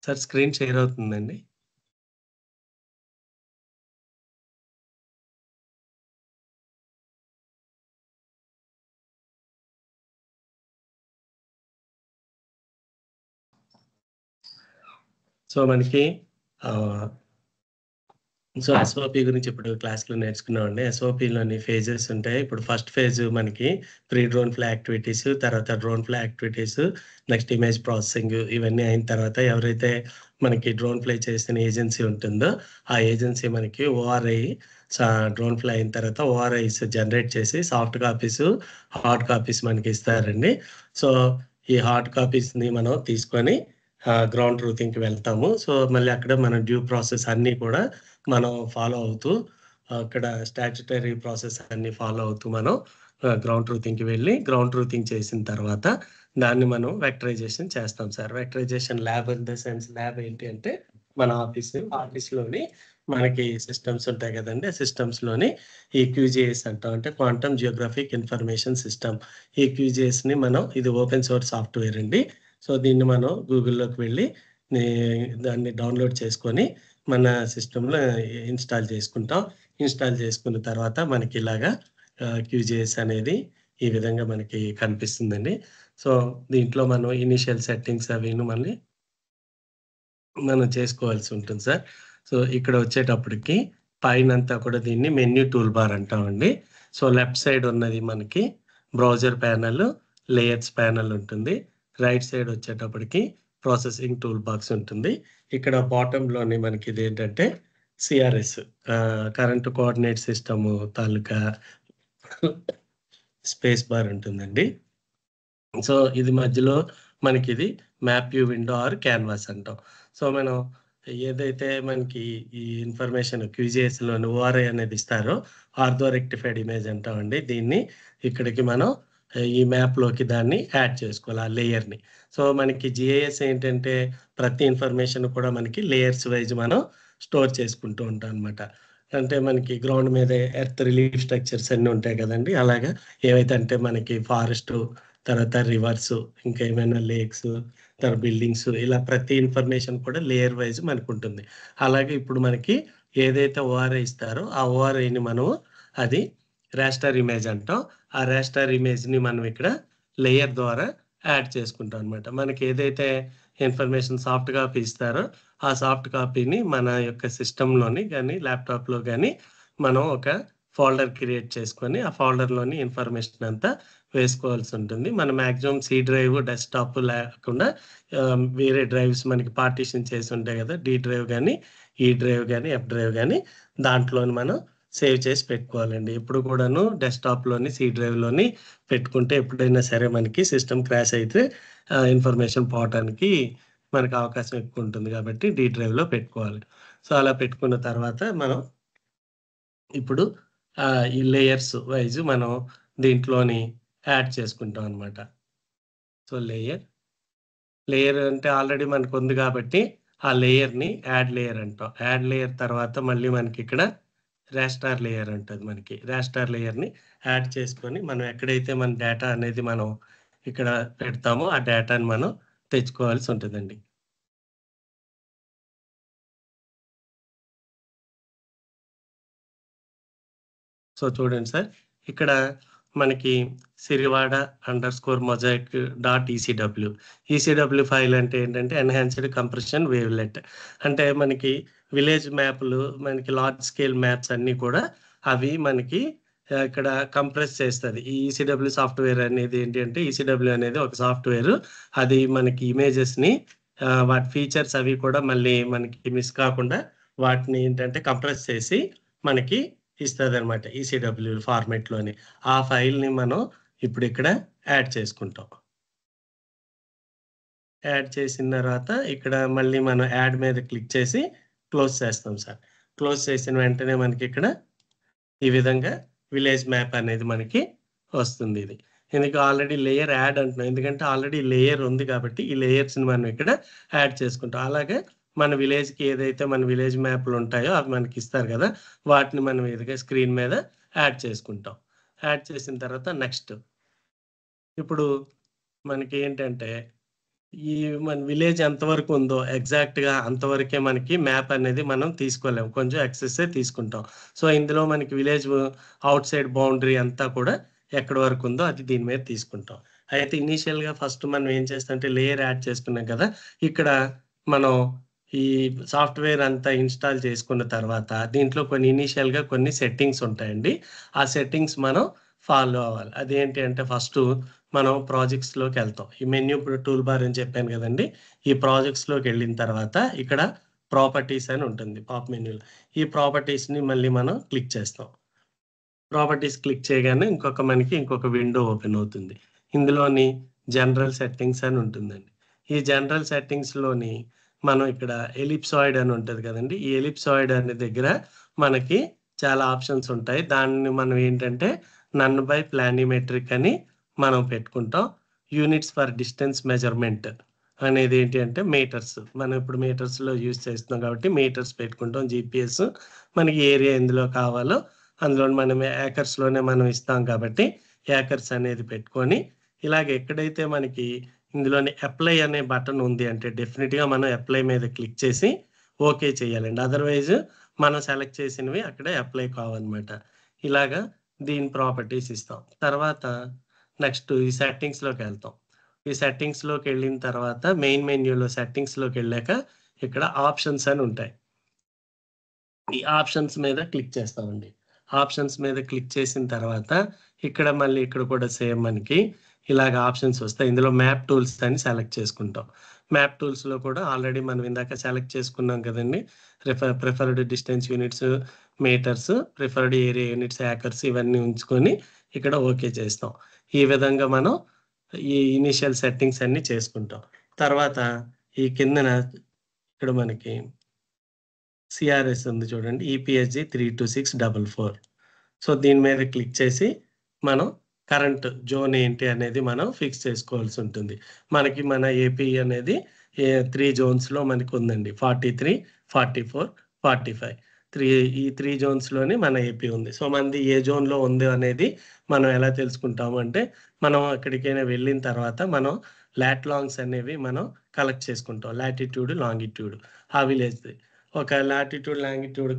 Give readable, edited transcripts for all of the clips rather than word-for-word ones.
Sir screen share అవుతుందండి. So, మనకి ఆహ్, సో, ఎస్ఓపి గురించి ఇప్పుడు క్లాస్‌లో నేర్చుకున్నామండి. ఎస్ఓపిలోని ఫేజెస్ ఉంటాయి. ఇప్పుడు ఫస్ట్ ఫేజ్ మనకి ప్రీ డ్రోన్ ఫ్లై యాక్టివిటీస్, తర్వాత drone fly activities, next image processing ఇవన్నీ అయిన తర్వాత ఎవరైతే మనకి డ్రోన్ ఫ్లై చేసిన ఏజెన్సీ ఉంటుందో, ఆ ఏజెన్సీ మనకి ఓఆర్ఐ సా డ్రోన్ ఫ్లై అయిన తర్వాత ఓఆర్ఐస్ జనరేట్ చేసి సాఫ్ట్ కాపీస్, హార్డ్ కాపీస్ మనకి ఇస్తారండి. సో, ఈ హార్డ్ కాపీస్‌ని మనం తీసుకొని గ్రౌండ్ ట్రూతింగ్‌కి వెళ్తాము. సో, మళ్ళీ అక్కడ మన డ్యూ ప్రాసెస్ అన్నీ కూడా మనం ఫాలో అవుతూ అక్కడ స్టాట్యుటరీ ప్రాసెస్ అన్నీ ఫాలో అవుతూ మనం గ్రౌండ్ ట్రూతింగ్‌కి వెళ్ళి గ్రౌండ్ ట్రూతింగ్ చేసిన తర్వాత దాన్ని మనం వెక్టరైజేషన్ చేస్తాం సార్. Vectorisation lab in the sense lab ఏంటి అంటే మన ఆఫీస్‌లోని మనకి సిస్టమ్స్ ఉంటాయి గదండీ! ఆ సిస్టమ్స్‌లోని ఈ క్యూజీఎస్ అంటాం. అంటే క్వాంటమ్ జియోగ్రాఫిక్ ఇన్ఫర్మేషన్ సిస్టమ్. ఈ క్యూజీఎస్‌ని మనం ఇది ఓపెన్ సోర్స్ సాఫ్ట్‌వేర్ అండి. సో, దీన్ని మనం గూగుల్‌లోకి వెళ్ళి నీ దాన్ని డౌన్‌లోడ్ చేసుకొని మన సిస్టమ్‌లో ఇన్‌స్టాల్ చేసుకుంటాం. ఇన్‌స్టాల్ చేసుకున్న తర్వాత మనకిలాగా క్యూజీఎస్ అనేది ఈ విధంగా మనకి కనిపిస్తుందండి. సో, దీంట్లో మనం ఇనీషియల్ సెట్టింగ్స్ అవిను మళ్ళీ మనం చేసుకోవాల్సి ఉంటుంది సార్. సో, ఇక్కడ వచ్చేటప్పటికి పైనంతా కూడా దీన్ని మెన్యూ టూల్ బార్ అంటామండి. సో, లెఫ్ట్ సైడ్ ఉన్నది మనకి బ్రౌజర్ ప్యానెల్, లేయర్స్ ప్యానెల్ ఉంటుంది. రైట్ సైడ్ వచ్చేటప్పటికి ప్రాసెసింగ్ టూల్ బాక్స్ ఉంటుంది. ఇక్కడ బాటమ్‌లోని మనకిదేంటంటే సీఆర్ఎస్ కరెంట్ కోఆర్డినేట్ సిస్టమ్ తాలూకా స్పేస్ బార్ ఉంటుందండి. సో, ఇది మధ్యలో మనకిది map view window or canvas అంటాం. సో, మనం ఏదైతే మనకి ఈ ఇన్ఫర్మేషన్ క్యూజీఎస్‌లోని ఓఆర్ఐ అనేది ఇస్తారో, ఆర్థో రెక్టిఫైడ్ ఇమేజ్ అంటామండి. దీన్ని ఇక్కడికి మనం ఈ మ్యాప్‌లోకి దాన్ని యాడ్ చేసుకోవాలి ఆ లేయర్‌ని. సో, మనకి జీఐఎస్ ఏంటంటే ప్రతి ఇన్ఫర్మేషన్ కూడా మనకి లేయర్స్ వైస్ మనం స్టోర్ చేసుకుంటూ ఉంటాం అనమాట. అంటే మనకి గ్రౌండ్ మీదే ఎర్త్ రిలీఫ్ స్ట్రక్చర్స్ అన్నీ ఉంటాయి గదండీ! అలాగా ఏవైతే అంటే మనకి ఫారెస్టు తర్వాత రివర్సు, ఇంకా ఏమైనా లేక్సు, తర్వాత బిల్డింగ్సు ఇలా ప్రతి ఇన్ఫర్మేషన్ కూడా లేయర్ వైస్ మనకుంటుంది. అలాగే ఇప్పుడు మనకి ఏదైతే ఓఆర్ఐ ఇస్తారో, ఆ ఓఆర్ఐని మనం అది రాస్టర్ ఇమేజ్ అంటాం. ఆ రాస్టర్ ఇమేజ్‌ని మనం ఇక్కడ లేయర్ ద్వారా యాడ్ చేసుకుంటాం అనమాట. మనకేదైతే ఇన్ఫర్మేషన్ సాఫ్ట్ కాపీ ఇస్తారో, ఆ సాఫ్ట్ కాపీని మన యొక్క సిస్టమ్‌లోని గాని, ల్యాప్‌టాప్‌లో గాని మనం ఒక ఫోల్డర్ క్రియేట్ చేసుకొని, ఆ ఫోల్డర్‌లోని ఇన్ఫర్మేషన్ అంతా వేసుకోవాల్సుంటుంది. మనం మాక్సిమం సి డ్రైవ్, డెస్క్‌టాప్ లేకుండా వేరే డ్రైవ్స్ మనకి పార్టిషన్ చేసుంటాయి గదా! డి డ్రైవ్ గానీ, ఈ డ్రైవ్ గానీ, ఎఫ్ డ్రైవ్ గానీ దాంట్లోని మనం సేవ్ చేసి పెట్టుకోవాలండి. ఎప్పుడు కూడాను డెస్క్‌టాప్‌లోని, సి డ్రైవ్‌లోని పెట్టుకుంటే ఎప్పుడైనా సరే మనకి సిస్టమ్ క్రాష్ అయితే ఇన్ఫర్మేషన్ పోవటానికి మనకు అవకాశం ఎక్కువుంటుంది గాబట్టి డి డ్రైవ్‌లో పెట్టుకోవాలి. సో, అలా పెట్టుకున్న తర్వాత మనం ఇప్పుడు ఈ లేయర్స్ వైస్ మనం దీంట్లోని యాడ్ చేసుకుంటాం అనమాట. సో, లేయర్ అంటే ఆల్రెడీ మనకుంది గాబట్టి, ఆ లేయర్‌ని యాడ్ లేయర్ అంటాం. యాడ్ లేయర్ తర్వాత మళ్ళీ మనకిక్కడ రాస్టార్ లేయర్ ఉంటది మనకి. రాస్టార్ లేయర్‌ని యాడ్ చేసుకొని, మనం ఎక్కడైతే మన డేటా అనేది మనం ఇక్కడ పెడతామో, ఆ డేటాని మనం తెచ్చుకోవాల్సుంటదండి. సో, చూడండి సార్. ఇక్కడ మనకి Sirivada underscore mosaic dot ECW. ECW file అంటే ఏంటంటే ఎన్హాన్స్డ్ కంప్రెషన్ వేవ్‌లెట్. అంటే మనకి విలేజ్ మ్యాప్‌లు, మనకి లార్జ్ స్కేల్ మ్యాప్స్ అన్నీ కూడా అవి మనకి ఇక్కడ కంప్రెస్ చేస్తది. ఈ ఈసీడబ్ల్యూ సాఫ్ట్‌వేర్ అనేది ఏంటి అంటే ఈసీడబ్ల్యూ అనేది ఒక సాఫ్ట్‌వేరు. అది మనకి ఇమేజెస్‌ని వాటి ఫీచర్స్ అవి కూడా మళ్ళీ మనకి మిస్ కాకుండా వాటిని ఏంటంటే కంప్రెస్ చేసి మనకి ఇస్తదనమాట. ఈసీడబ్ల్యూ ఫార్మాట్‌లోని. ఆ ఫైల్‌ని మనం ఇప్పుడిక్కడ యాడ్ చేసుకుంటాం. యాడ్ చేసిన తర్వాత ఇక్కడ మళ్ళీ మనం యాడ్ మీద క్లిక్ చేసి క్లోజ్ చేస్తాం సార్. క్లోజ్ చేసిన వెంటనే మనకిక్కడ ఈ విధంగా విలేజ్ మ్యాప్ అనేది మనకి వస్తుందిది. దీనికి ఆల్రెడీ లేయర్ యాడ్ అంటున్నాం. ఎందుకంటే ఆల్రెడీ లేయర్ ఉంది కాబట్టి ఈ లేయర్స్‌ని మనం ఇక్కడ యాడ్ చేసుకుంటాం. అలాగే మన విలేజ్‌కి ఏదైతే మన విలేజ్ మ్యాప్‌లుంటాయో అవి మనకిస్తారు గదా! వాటిని మనం ఇదిగా స్క్రీన్ మీద యాడ్ చేసుకుంటాం. యాడ్ చేసిన తర్వాత నెక్స్ట్. ఇప్పుడు మనకేంటంటే ఈ మన విలేజ్ ఎంతవరకు ఉందో ఎగ్జాక్ట్‌గా అంతవరకే మనకి మ్యాప్ అనేది మనం తీసుకోలేము. కొంచెం ఎక్సెస్సే తీసుకుంటాం. సో, ఇందులో మనకి విలేజ్ ఔట్‌సైడ్ బౌండరీ అంతా కూడా ఎక్కడి వరకు ఉందో అది దీని మీద తీసుకుంటాం. అయితే ఇనీషియల్‌గా ఫస్ట్ మనం ఏం చేస్తామంటే లేయర్ యాడ్ చేసుకున్నాం కదా! ఇక్కడ మనం ఈ సాఫ్ట్‌వేర్ అంతా ఇన్‌స్టాల్ చేసుకున్న తర్వాత దీంట్లో కొన్ని సెట్టింగ్స్ ఉంటాయండి. ఆ సెట్టింగ్స్ మనం ఫాలో అవ్వాలి. అదేంటి అంటే ఫస్టు మనం ప్రాజెక్ట్స్‌లోకెళ్తాం. ఈ మెన్యూ టూల్ బార్ అని చెప్పాను గదండీ! ఈ ప్రాజెక్ట్స్‌లోకెళ్ళిన తర్వాత ఇక్కడ ప్రాపర్టీస్ అని ఉంటుంది పాప్ మెన్యూలో. ఈ ప్రాపర్టీస్‌ని మళ్ళీ మనం క్లిక్ చేస్తాం. ప్రాపర్టీస్ క్లిక్ చేయగానే ఇంకొక విండో ఓపెన్ అవుతుంది. ఇందులోని జనరల్ సెట్టింగ్స్ అని ఉంటుందండి. ఈ జనరల్ సెట్టింగ్స్‌లోని మనం ఇక్కడ ఎలిప్సాయిడ్ అని ఉంటది కదండీ! ఈ ఎలిప్సాయిడ్ అనే దగ్గర మనకి చాలా ఆప్షన్స్ ఉంటాయి. దాన్ని మనం ఏంటంటే నన్ బై ప్లానిమెట్రిక్ అని మనం పెట్టుకుంటాం. యూనిట్స్ ఫర్ డిస్టెన్స్ మెజర్‌మెంట్ అనేది ఏంటి అంటే మీటర్స్. మనం ఇప్పుడు మీటర్స్‌లో యూజ్ చేస్తున్నాం కాబట్టి మీటర్స్ పెట్టుకుంటాం. జీపీఎస్ మనకి ఏరియా ఎందులో కావాలో అందులో మనం ఏకర్స్‌లోనే మనం ఇస్తాం కాబట్టి, ఏకర్స్ అనేది పెట్టుకొని, ఇలాగ ఎక్కడైతే మనకి ఇందులోని అప్లై అనే బటన్ ఉంది అంటే డెఫినిట్‌గా మనం అప్లై మీద క్లిక్ చేసి ఓకే చేయాలండి. అదర్‌వైజ్ మనం సెలెక్ట్ చేసినవి అక్కడే అప్లై కావన్నమాట. ఇలాగా దీని ప్రాపర్టీస్ ఇస్తాం. తర్వాత నెక్స్ట్ ఈ సెట్టింగ్స్‌లోకెళ్తాం. ఈ సెట్టింగ్స్‌లోకెళ్ళిన తర్వాత మెయిన్ మెన్యూలో సెట్టింగ్స్‌లోకెళ్ళాక ఇక్కడ ఆప్షన్స్ అని ఉంటాయి. ఈ ఆప్షన్స్ మీద క్లిక్ చేస్తామండి. ఆప్షన్స్ మీద క్లిక్ చేసిన తర్వాత ఇక్కడ కూడా సేమ్ మనకి ఇలాగ ఆప్షన్స్ వస్తాయి. ఇందులో మ్యాప్ టూల్స్ అని సెలెక్ట్ చేసుకుంటాం. మ్యాప్ టూల్స్‌లో కూడా ఆల్రెడీ మనం ఇందాక సెలెక్ట్ చేసుకున్నాం కదండీ! Preferred distance units, metres, preferred area units, acres ఇవన్నీ ఉంచుకొని ఇక్కడ ఓకే చేస్తాం. ఈ విధంగా మనం ఈ ఇనీషియల్ సెట్టింగ్స్ అన్నీ చేసుకుంటాం. తర్వాత ఈ కిందన ఇక్కడ మనకి సిఆర్ఎస్ ఉంది చూడండి. ఈపీఎస్‌జీ 32644. సో, దీని మీద క్లిక్ చేసి, మనం కరెంట్ జోన్ ఏంటి అనేది మనం ఫిక్స్ చేసుకోవాల్సుంటుంది. మన ఏపీ అనేది 3 జోన్స్‌లో మనకుందండి. 43, 44, 45. 3 జోన్స్‌లోని మన ఏపీ ఉంది. సో, మనది ఏ జోన్‌లో ఉంది అనేది మనం ఎలా తెలుసుకుంటాము అంటే, మనం ఎక్కడికైనా వెళ్ళిన తర్వాత మనం లాంగ్స్ అనేవి మనం కలెక్ట్ చేసుకుంటాం. లాటిట్యూడ్, లాంగిట్యూడ్ ఆ విలేజ్‌ది. ఒక లాటిట్యూడ్, లాంగిట్యూడ్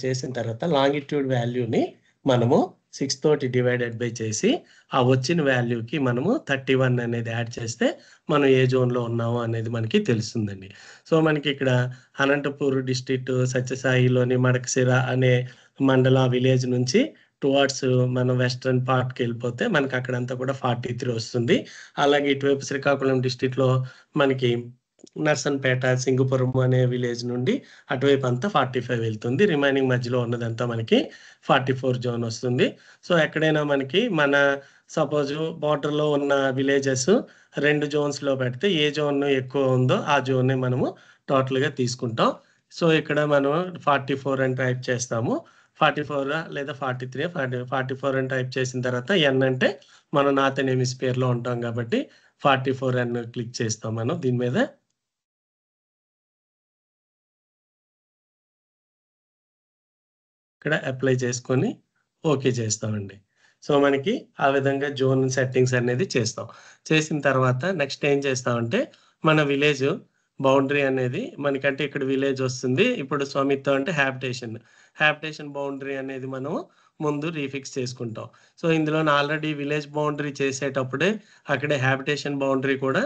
చేసిన తర్వాత లాంగిట్యూడ్ వాల్యూని మనము 6 తోటి డివైడెడ్ బై చేసి, ఆ వచ్చిన వాల్యూకి మనము 31 అనేది యాడ్ చేస్తే, మనం ఏ జోన్‌లో ఉన్నామో అనేది మనకి తెలుస్తుందండి. సో, మనకిక్కడ అనంతపూర్ డిస్ట్రిక్ట్ సత్యసాయిలోని మడకశిర అనే మండల విలేజ్ నుంచి టువర్డ్స్ మనం వెస్టర్న్ పార్ట్‌కెళ్ళిపోతే మనకక్కడంతా కూడా 43 వస్తుంది. అలాగే ఇటువైపు శ్రీకాకుళం డిస్ట్రిక్ట్‌లో మనకి నర్సన్పేట, సింగుపురం అనే విలేజ్ నుండి అటువైపంతా 45 వెళ్తుంది. రిమైనింగ్ మధ్యలో ఉన్నదంతా మనకి 44 జోన్ వస్తుంది. సో, ఎక్కడైనా మనకి సపోజు బోర్డర్‌లో ఉన్న విలేజెస్ 2 జోన్స్‌లో పెడితే ఏ జోన్ ఎక్కువ ఉందో ఆ జోన్‌ని మనము టోటల్‌గా తీసుకుంటాం. సో, ఇక్కడ మనం 44 అని టైప్ చేస్తాము. 44 లేదా 43, 44 అని టైప్ చేసిన తర్వాత ఎన్ అంటే మనం నార్తర్న్ హెమిస్ఫియర్‌లో ఉంటాం కాబట్టి 44 అని క్లిక్ చేస్తాం మనం దీని మీద. ఇక్కడ అప్లై చేసుకొని ఓకే చేస్తామండి. సో, మనకి ఆ విధంగా జోన్ సెట్టింగ్స్ అనేది చేస్తాం. చేసిన తర్వాత నెక్స్ట్ ఏం చేస్తామంటే, మన విలేజ్ బౌండరీ అనేది మనకంటే ఇక్కడ విలేజ్ వస్తుంది. ఇప్పుడు స్వామిత్వం అంటే హాబిటేషన్. హాబిటేషన్ బౌండరీ అనేది మనం ముందు రీఫిక్స్ చేసుకుంటాం. సో, ఇందులోన ఆల్రెడీ విలేజ్ బౌండరీ చేసేటప్పుడే అక్కడే హాబిటేషన్ బౌండరీ కూడా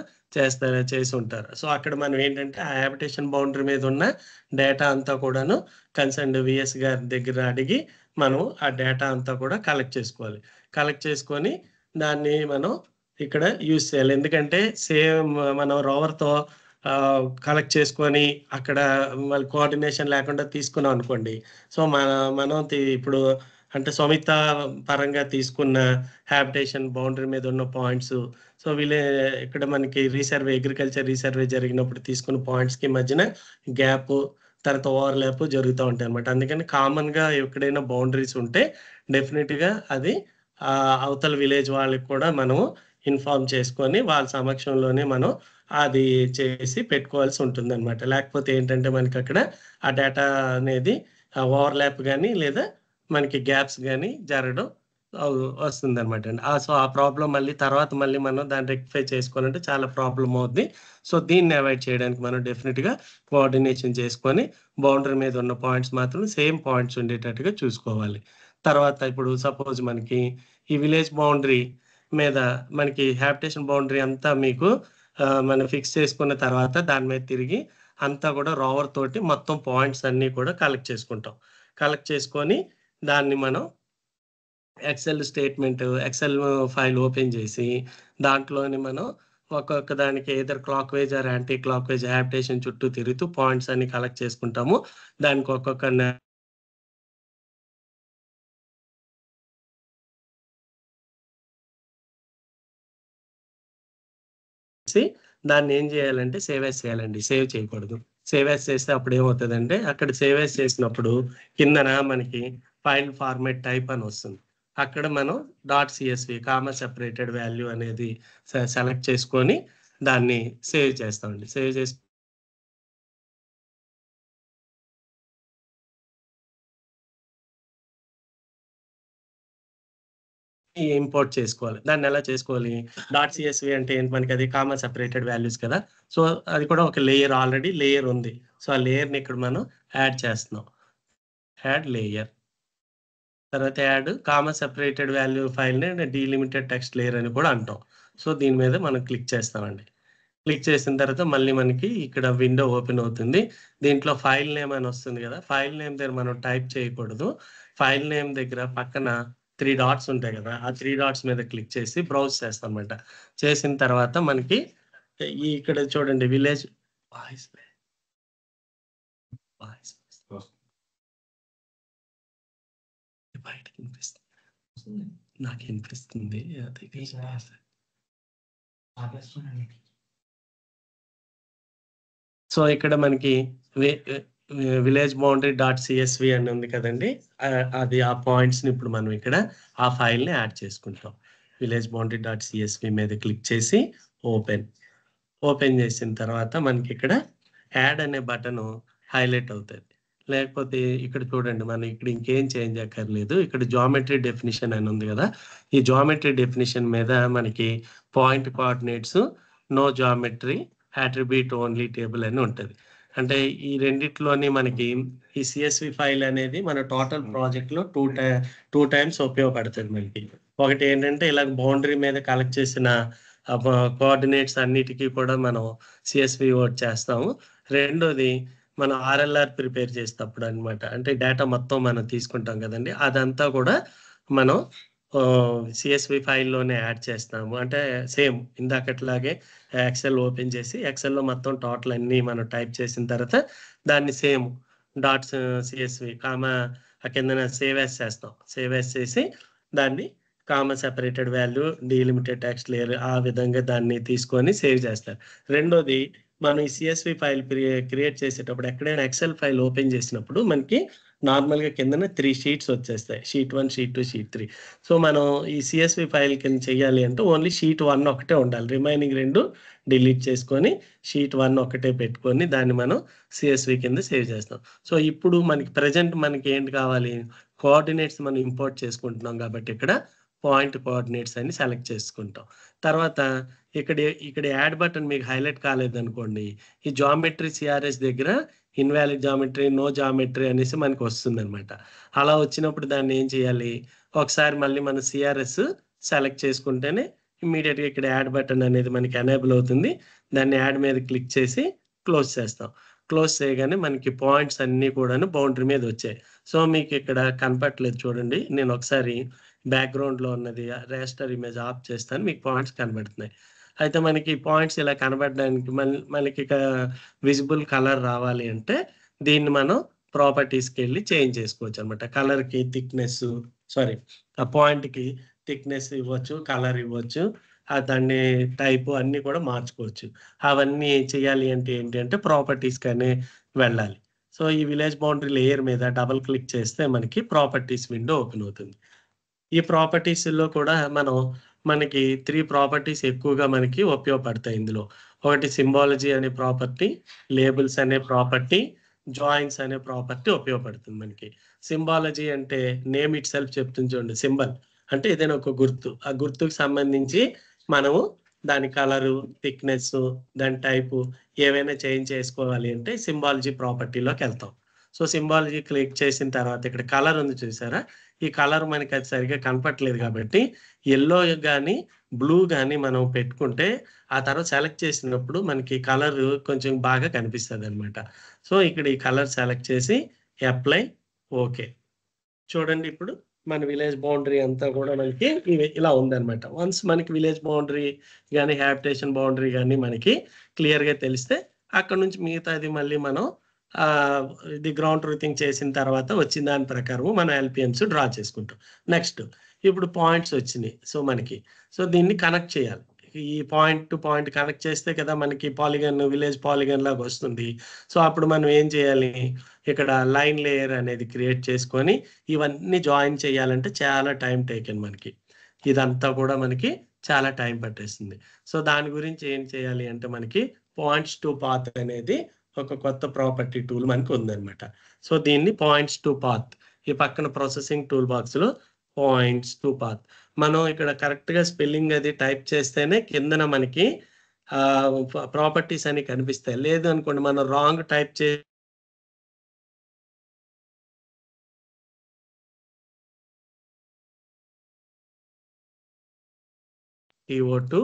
చేసుంటారు. సో, అక్కడ మనం ఏంటంటే ఆ హాబిటేషన్ బౌండరీ మీద ఉన్న డేటా అంతా కూడాను కన్సర్న్డ్ వీఎస్ గారి దగ్గర అడిగి, మనం ఆ డేటా అంతా కూడా కలెక్ట్ చేసుకోవాలి. కలెక్ట్ చేసుకొని, దాన్ని మనం ఇక్కడ యూజ్ చేయాలి. ఎందుకంటే, సేమ్ మనం రోవర్‌తో కలెక్ట్ చేసుకొని, అక్కడ మళ్ళీ కోఆర్డినేషన్ లేకుండా తీసుకున్నాం అనుకోండి. సో, మనం ఇప్పుడు అంటే స్వమిత పరంగా తీసుకున్న హాబిటేషన్ బౌండరీ మీద ఉన్న పాయింట్సు, సో, ఇక్కడ మనకి అగ్రికల్చర్ రీసర్వే జరిగినప్పుడు తీసుకున్న పాయింట్స్‌కి మధ్యన గ్యాపు తర్వాత ఓవర్‌లాప్ జరుగుతా ఉంటాయన్నమాట. అందుకని కామన్‌గా ఎక్కడైనా బౌండరీస్ ఉంటే డెఫినిట్‌గా అది అవతల విలేజ్ వాళ్ళకి కూడా మనము ఇన్ఫార్మ్ చేసుకొని వాళ్ళ సమక్షంలోనే మనం అది చేసి పెట్టుకోవాల్సి ఉంటుందన్నమాట. లేకపోతే ఏంటంటే మనకక్కడ ఆ డేటా అనేది ఓవర్‌లాప్ గాని లేదా మనకి గ్యాప్స్ గాని జరగడం వస్తుందనమాట అండి. సో, ఆ ప్రాబ్లమ్ మళ్ళీ మనం దాన్ని రెక్టిఫై చేసుకోవాలంటే చాలా ప్రాబ్లమ్ అవుద్ది. సో, దీన్ని అవాయిడ్ చేయడానికి మనం డెఫినిట్‌గా కోఆర్డినేషన్ చేసుకొని బౌండరీ మీద ఉన్న పాయింట్స్ మాత్రం సేమ్ పాయింట్స్ ఉండేటట్టుగా చూసుకోవాలి. తర్వాత ఇప్పుడు సపోజ్ మనకి ఈ విలేజ్ బౌండరీ మీద మనకి హాబిటేషన్ బౌండరీ అంతా మీకు మనం ఫిక్స్ చేసుకున్న తర్వాత దాని మీద తిరిగి అంతా కూడా రోవర్ తోటి మొత్తం పాయింట్స్ అన్నీ కూడా కలెక్ట్ చేసుకుంటాం. కలెక్ట్ చేసుకొని దాన్ని మనం ఎక్సెల్ ఫైల్ ఓపెన్ చేసి, దాంట్లోని మనం ఒక్కొక్క దానికి either clockwise or anti clockwise habitation చుట్టూ తిరుగుతూ పాయింట్స్ అన్ని కలెక్ట్ చేసుకుంటాము. దానికి ఒక్కొక్క దాన్ని ఏం చేయాలంటే సేవ్ యాస్ చేయాలండి. సేవ్ చేయకూడదు. సేవ్ యాస్ చేస్తే అప్పుడు ఏమవుతదంటే అక్కడ సేవ్ యాస్ చేసినప్పుడు కిందన మనకి ఫైల్ ఫార్మాట్ టైప్ అని వస్తుంది. అక్కడ మనం .csv కామా సెపరేటెడ్ వాల్యూ అనేది సెలెక్ట్ చేసుకొని దాన్ని సేవ్ చేస్తామండి. సేవ్ చేసి ఇంపోర్ట్ చేసుకోవాలి. దాన్నెలా చేసుకోవాలి? .csv అంటే ఏంటి మనకది కామా సెపరేటెడ్ వాల్యూస్ కదా! సో, అది కూడా ఒక లేయర్ ఆల్రెడీ లేయర్ ఉంది. సో, ఆ లేయర్‌ని ఇక్కడ మనం యాడ్ చేస్తున్నాం. Add layer. తర్వాత యాడ్ కామా సెపరేటెడ్ వాల్యూ ఫైల్‌ని డీలిమిటెడ్ టెక్స్ట్ లేయర్ అని కూడా అంటాం. సో, దీని మీద మనం క్లిక్ చేస్తామండి. క్లిక్ చేసిన తర్వాత మళ్ళీ మనకి ఇక్కడ విండో ఓపెన్ అవుతుంది. దీంట్లో ఫైల్ నేమ్ అని వస్తుంది గదా! ఫైల్ నేమ్ దగ్గర మనం టైప్ చేయకూడదు. ఫైల్ నేమ్ దగ్గర పక్కన 3 డాట్స్ ఉంటాయి గదా! ఆ 3 డాట్స్ మీద క్లిక్ చేసి బ్రౌజ్ చేస్తామన్నమాట. చేసిన తర్వాత మనకి ఇక్కడ చూడండి విలేజ్ వాయిస్ వాయిస్ బయటకి వినిపిస్తుంది. నాకు వినిపిస్తుంది. అది సో, ఇక్కడ మనకి వి విలేజ్ బౌండరీ .csv అని ఉంది కదండీ! అది ఆ పాయింట్స్‌ని ఇప్పుడు మనం ఇక్కడ ఆ ఫైల్‌ని యాడ్ చేసుకుంటాం. విలేజ్ బౌండరీ .csv మీద క్లిక్ చేసి ఓపెన్. ఓపెన్ చేసిన తర్వాత మనకిక్కడ యాడ్ అనే బటను హైలైట్ అవుతది. లేకపోతే ఇక్కడ చూడండి మనం ఇక్కడ ఇంకేం చేంజ్ అక్కర్లేదు. ఇక్కడ జియోమెట్రీ డెఫినిషన్ అని ఉంది గదా! ఈ జియోమెట్రీ డెఫినిషన్ మీద మనకి point coordinates, no geometry, attribute only table అని ఉంటది. అంటే ఈ రెండిట్లోని మనకి ఈ సీఎస్‌వి ఫైల్ అనేది మన టోటల్ ప్రాజెక్ట్‌లో 2 టైమ్స్ ఉపయోగపడతది మనకి. ఒకటేంటంటే ఇలాగ బౌండరీ మీద కలెక్ట్ చేసిన కోఆర్డినేట్స్ అన్నిటికి కూడా మనం సీఎస్‌వి వర్క్ చేస్తాము. రెండోది మనం ఆర్ఎల్ఆర్ ప్రిపేర్ చేసేటప్పుడనమాట. అంటే డేటా మొత్తం మనం తీసుకుంటాం గదండీ! అదంతా కూడా మనం సీఎస్‌వి ఫైల్‌లోనే యాడ్ చేస్తాము. అంటే సేమ్ ఇందాకట్లాగే ఎక్సెల్ ఓపెన్ చేసి ఎక్సెల్‌లో మొత్తం టోటల్ అన్నీ మనం టైప్ చేసిన తర్వాత దాన్ని సేమ్ డాట్స్ సీఎస్‌వి ఆ కిందన సేవ్ యాస్ చేస్తాం. సేవ్ యాస్ చేసి దాన్ని comma separated value, delimited text layer ఆ విధంగా దాన్ని తీసుకొని సేవ్ చేస్తారు. రెండోది మనం ఈ సీఎస్‌వి ఫైల్ క్రియేట్ చేసేటప్పుడు ఎక్కడైనా ఎక్సెల్ ఫైల్ ఓపెన్ చేసినప్పుడు మనకి నార్మల్‌గా కిందన 3 షీట్స్ వచ్చేస్తాయి. Sheet 1, sheet 2, sheet 3. సో, మనం ఈ సీఎస్‌వి ఫైల్ కింద చేయాలి అంటే ఓన్లీ షీట్ 1 ఒక్కటే ఉండాలి. రిమైనింగ్ 2 డిలీట్ చేసుకొని షీట్ 1 ఒక్కటే పెట్టుకొని దాన్ని మనం సీఎస్‌వి కింద సేవ్ చేస్తాం. సో, ఇప్పుడు మనకి ప్రెజెంట్ మనకేంటి కావాలి? కోఆర్డినేట్స్ మనం ఇంపోర్ట్ చేసుకుంటున్నాం కాబట్టి ఇక్కడ పాయింట్ కోఆర్డినేట్స్ అని సెలెక్ట్ చేసుకుంటాం. తర్వాత ఇక్కడ ఇక్కడ యాడ్ బటన్ మీకు హైలైట్ కాలేదనుకోండి, ఈ జియోమెట్రీ సీఆర్ఎస్ దగ్గర ఇన్వాలిడ్ జియోమెట్రీ, నో జియోమెట్రీ అనేసి మనకొస్తుందనమాట. అలా వచ్చినప్పుడు దాన్ని ఏం చేయాలి? ఒకసారి మళ్ళీ మనం సీఆర్ఎస్ సెలెక్ట్ చేసుకుంటేనే ఇమ్మీడియేట్‌గా ఇక్కడ యాడ్ బటన్ అనేది మనకి ఎనేబుల్ అవుతుంది. దాన్ని యాడ్ మీద క్లిక్ చేసి క్లోజ్ చేస్తాం. క్లోజ్ చేయగానే మనకి పాయింట్స్ అన్నీ కూడాను బౌండరీ మీద వచ్చాయి. సో, మీకిక్కడ కనపట్లేదు చూడండి. నేనొకసారి బ్యాక్‌గ్రౌండ్‌లో ఉన్నది రాస్టర్ ఇమేజ్ ఆఫ్ చేస్తాను. మీకు పాయింట్స్ కనబడుతున్నాయి. అయితే మనకి పాయింట్స్ ఇలా కనబడడానికి మనకిక విజిబుల్ కలర్ రావాలి అంటే దీన్ని మనం ప్రాపర్టీస్‌కెళ్ళి చేంజ్ చేసుకోవచ్చనమాట. కలర్‌కి థిక్‌నెస్సు సారీ ఆ పాయింట్‌కి థిక్‌నెస్ ఇవ్వచ్చు, కలర్ ఇవ్వచ్చు. దాన్ని టైపు అన్నీ కూడా మార్చుకోవచ్చు. అవన్నీ చేయాలి అంటే ఏంటి అంటే ప్రాపర్టీస్‌కని వెళ్ళాలి. సో, ఈ విలేజ్ బౌండరీ లేయర్ మీద డబుల్ క్లిక్ చేస్తే మనకి ప్రాపర్టీస్ విండో ఓపెన్ అవుతుంది. ఈ ప్రాపర్టీస్‌లో కూడా మనకి 3 ప్రాపర్టీస్ ఎక్కువగా మనకి ఉపయోగపడతాయి ఇందులో. ఒకటి సింబాలజీ అనే ప్రాపర్టీ, లేబుల్స్ అనే ప్రాపర్టీ, జాయిన్స్ అనే ప్రాపర్టీ ఉపయోగపడుతుంది మనకి. సింబాలజీ అంటే నేమ్ ఇట్‌సెల్ఫ్ చెప్తుంది చూడండి సింబల్. అంటే ఏదైనా ఒక గుర్తు. ఆ గుర్తుకు సంబంధించి మనము దాని కలరు, థిక్‌నెస్, దాని టైపు ఏవైనా చేంజ్ చేసుకోవాలి అంటే సింబాలజీ ప్రాపర్టీలోకెళ్తాం. సో, సింబాలజీ క్లిక్ చేసిన తర్వాత ఇక్కడ కలర్ ఉంది చూసారా? ఈ కలర్ మనకి అది సరిగ్గా కనపట్లేదు కాబట్టి యెల్లో గాని, బ్లూ గాని మనం పెట్టుకుంటే ఆ తర్వాత సెలెక్ట్ చేసినప్పుడు మనకి కలరు కొంచెం బాగా కనిపిస్తదనమాట. సో, ఇక్కడ ఈ కలర్ సెలెక్ట్ చేసి అప్లై, ఓకే. చూడండి ఇప్పుడు మన విలేజ్ బౌండరీ అంతా కూడా మనకి ఇలా ఉందనమాట. వన్స్ మనకి విలేజ్ బౌండరీ గాని, హాబిటేషన్ బౌండరీ గాని మనకి క్లియర్‌గా తెలిస్తే అక్కడి నుంచి మిగతాది మళ్ళీ మనం ఆహ్, ఇది గ్రౌండ్ ట్రూతింగ్ చేసిన తర్వాత వచ్చిన దాని ప్రకారం మనం ఎల్‌పిఎమ్స్ డ్రా చేసుకుంటాం. నెక్స్ట్ ఇప్పుడు పాయింట్స్ వచ్చినియి. సో, మనకి. సో, దీన్ని కనెక్ట్ చేయాలి. ఈ పాయింట్ టు పాయింట్ కనెక్ట్ చేస్తే కదా మనకి పాలిగాన్, విలేజ్ పాలిగాన్ లాగా వస్తుంది. సో, అప్పుడు మనం ఏం చేయాలి? ఇక్కడ లైన్ లేయర్ అనేది క్రియేట్ చేసుకొని ఇవన్నీ జాయిన్ చేయాలంటే చాలా టైమ్ టేకెన్ మనకి. ఇదంతా కూడా మనకి చాలా టైం పట్టేస్తుంది. సో, దాని గురించి ఏం చేయాలి అంటే మనకి పాయింట్స్ టు పాత్ అనేది ఒక కొత్త ప్రాపర్టీ టూల్ మనకి ఉందన్నమాట. సో, దీన్ని పాయింట్స్ టు పాత్ ఈ పక్కన ప్రాసెసింగ్ టూల్ బాక్స్‌లో పాయింట్స్ టు పాత్ మనం ఇక్కడ కరెక్ట్‌గా స్పెల్లింగ్ అది టైప్ చేస్తేనే కిందన మనకి ప్రాపర్టీస్ అని కనిపిస్తాయి. లేదు అనుకోండి మనం రాంగ్ టైప్ టీఓ2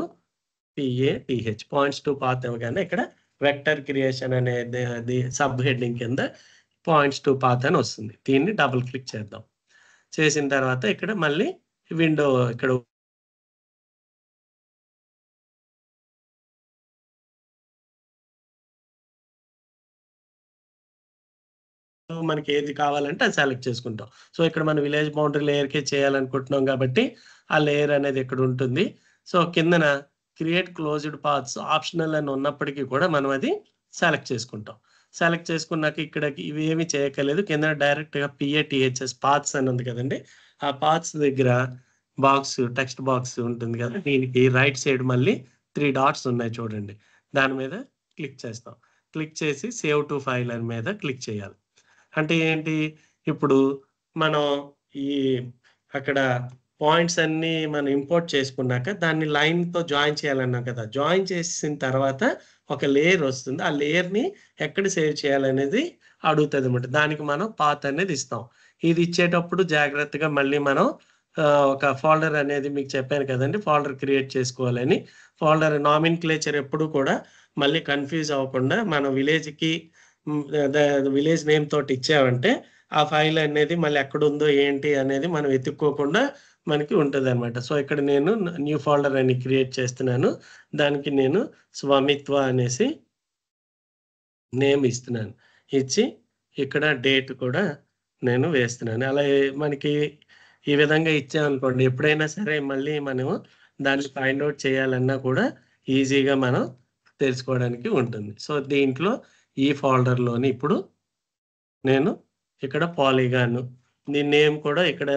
PATH పాయింట్స్ టు పాత్ ఇవ్వగానే ఇక్కడ వెక్టర్ క్రియేషన్ అనేది అది సబ్ హెడ్డింగ్ కింద పాయింట్స్ టు పాత్ అని వస్తుంది. దీన్ని డబుల్ క్లిక్ చేద్దాం. చేసిన తర్వాత ఇక్కడ మళ్ళీ విండో ఇక్కడ మనకి ఏది కావాలంటే అది సెలెక్ట్ చేసుకుంటాం. సో, ఇక్కడ మనం విలేజ్ బౌండరీ లేయర్‌కే చేయాలనుకుంటున్నాం కాబట్టి ఆ లేయర్ అనేది ఇక్కడ ఉంటుంది. సో, కిందన క్రియేట్ క్లోజ్డ్ పాత్స్ ఆప్షనల్ అని ఉన్నప్పటికీ కూడా మనం అది సెలెక్ట్ చేసుకుంటాం. సెలెక్ట్ చేసుకున్నాక ఇక్కడకి ఇవేమి చేయక్కర్లేదు. కిందన డైరెక్ట్‌గా PATHS పాత్స్ అని ఉంది కదండీ! ఆ పాత్స్ దగ్గర టెక్స్ట్ బాక్స్ ఉంటుంది కదా! దీనికి రైట్ సైడ్ మళ్ళీ 3 డాట్స్ ఉన్నాయి చూడండి. దాని మీద క్లిక్ చేస్తాం. క్లిక్ చేసి సేవ్ టు ఫైల్ అని మీద క్లిక్ చేయాలి. అంటే ఏంటి? ఇప్పుడు మనం ఈ అక్కడ పాయింట్స్ అన్నీ మనం ఇంపోర్ట్ చేసుకున్నాక దాన్ని లైన్‌తో జాయిన్ చేయాలన్నాం కదా! జాయిన్ చేసేసిన తర్వాత ఒక లేయర్ వస్తుంది. ఆ లేయర్‌ని ఎక్కడ సేవ్ చేయాలనేది అడుగుతదనమాట. దానికి మనం పాత్ అనేది ఇస్తాం. ఇది ఇచ్చేటప్పుడు జాగ్రత్తగా మళ్ళీ మనం ఒక ఫోల్డర్ అనేది మీకు చెప్పాను కదండీ! ఫోల్డర్ క్రియేట్ చేసుకోవాలని. ఫోల్డర్ నామినిక్లేచర్ ఎప్పుడు కూడా మళ్ళీ కన్‌ఫ్యూజ్ అవ్వకుండా మనం విలేజ్‌కి హ్మ్. విలేజ్ నేమ్ తోటి ఇచ్చామంటే, ఆ ఫైల్ అనేది మళ్ళీ ఎక్కడుందో ఏంటి అనేది మనం వెతుక్కోకుండా మనకి ఉంటదనమాట. సో, ఇక్కడ నేను న్యూ ఫోల్డర్ అని క్రియేట్ చేస్తున్నాను. దానికి నేను స్వామిత్వ అనేసి నేమ్ ఇస్తున్నాను. ఇచ్చి ఇక్కడ డేట్ కూడా నేను వేస్తున్నాను. అలా మనకి ఈ విధంగా ఇచ్చామనుకోండి ఎప్పుడైనా సరే మళ్ళీ మనము దాన్ని ఫైండ్ ఔట్ చేయాలన్నా కూడా ఈజీగా మనం తెలుసుకోవడానికి ఉంటుంది. సో, దీంట్లో ఈ ఫోల్డర్‌లోని ఇప్పుడు నేను ఇక్కడ పాలిగాన్ దీని నేమ్ కూడా ఇక్కడ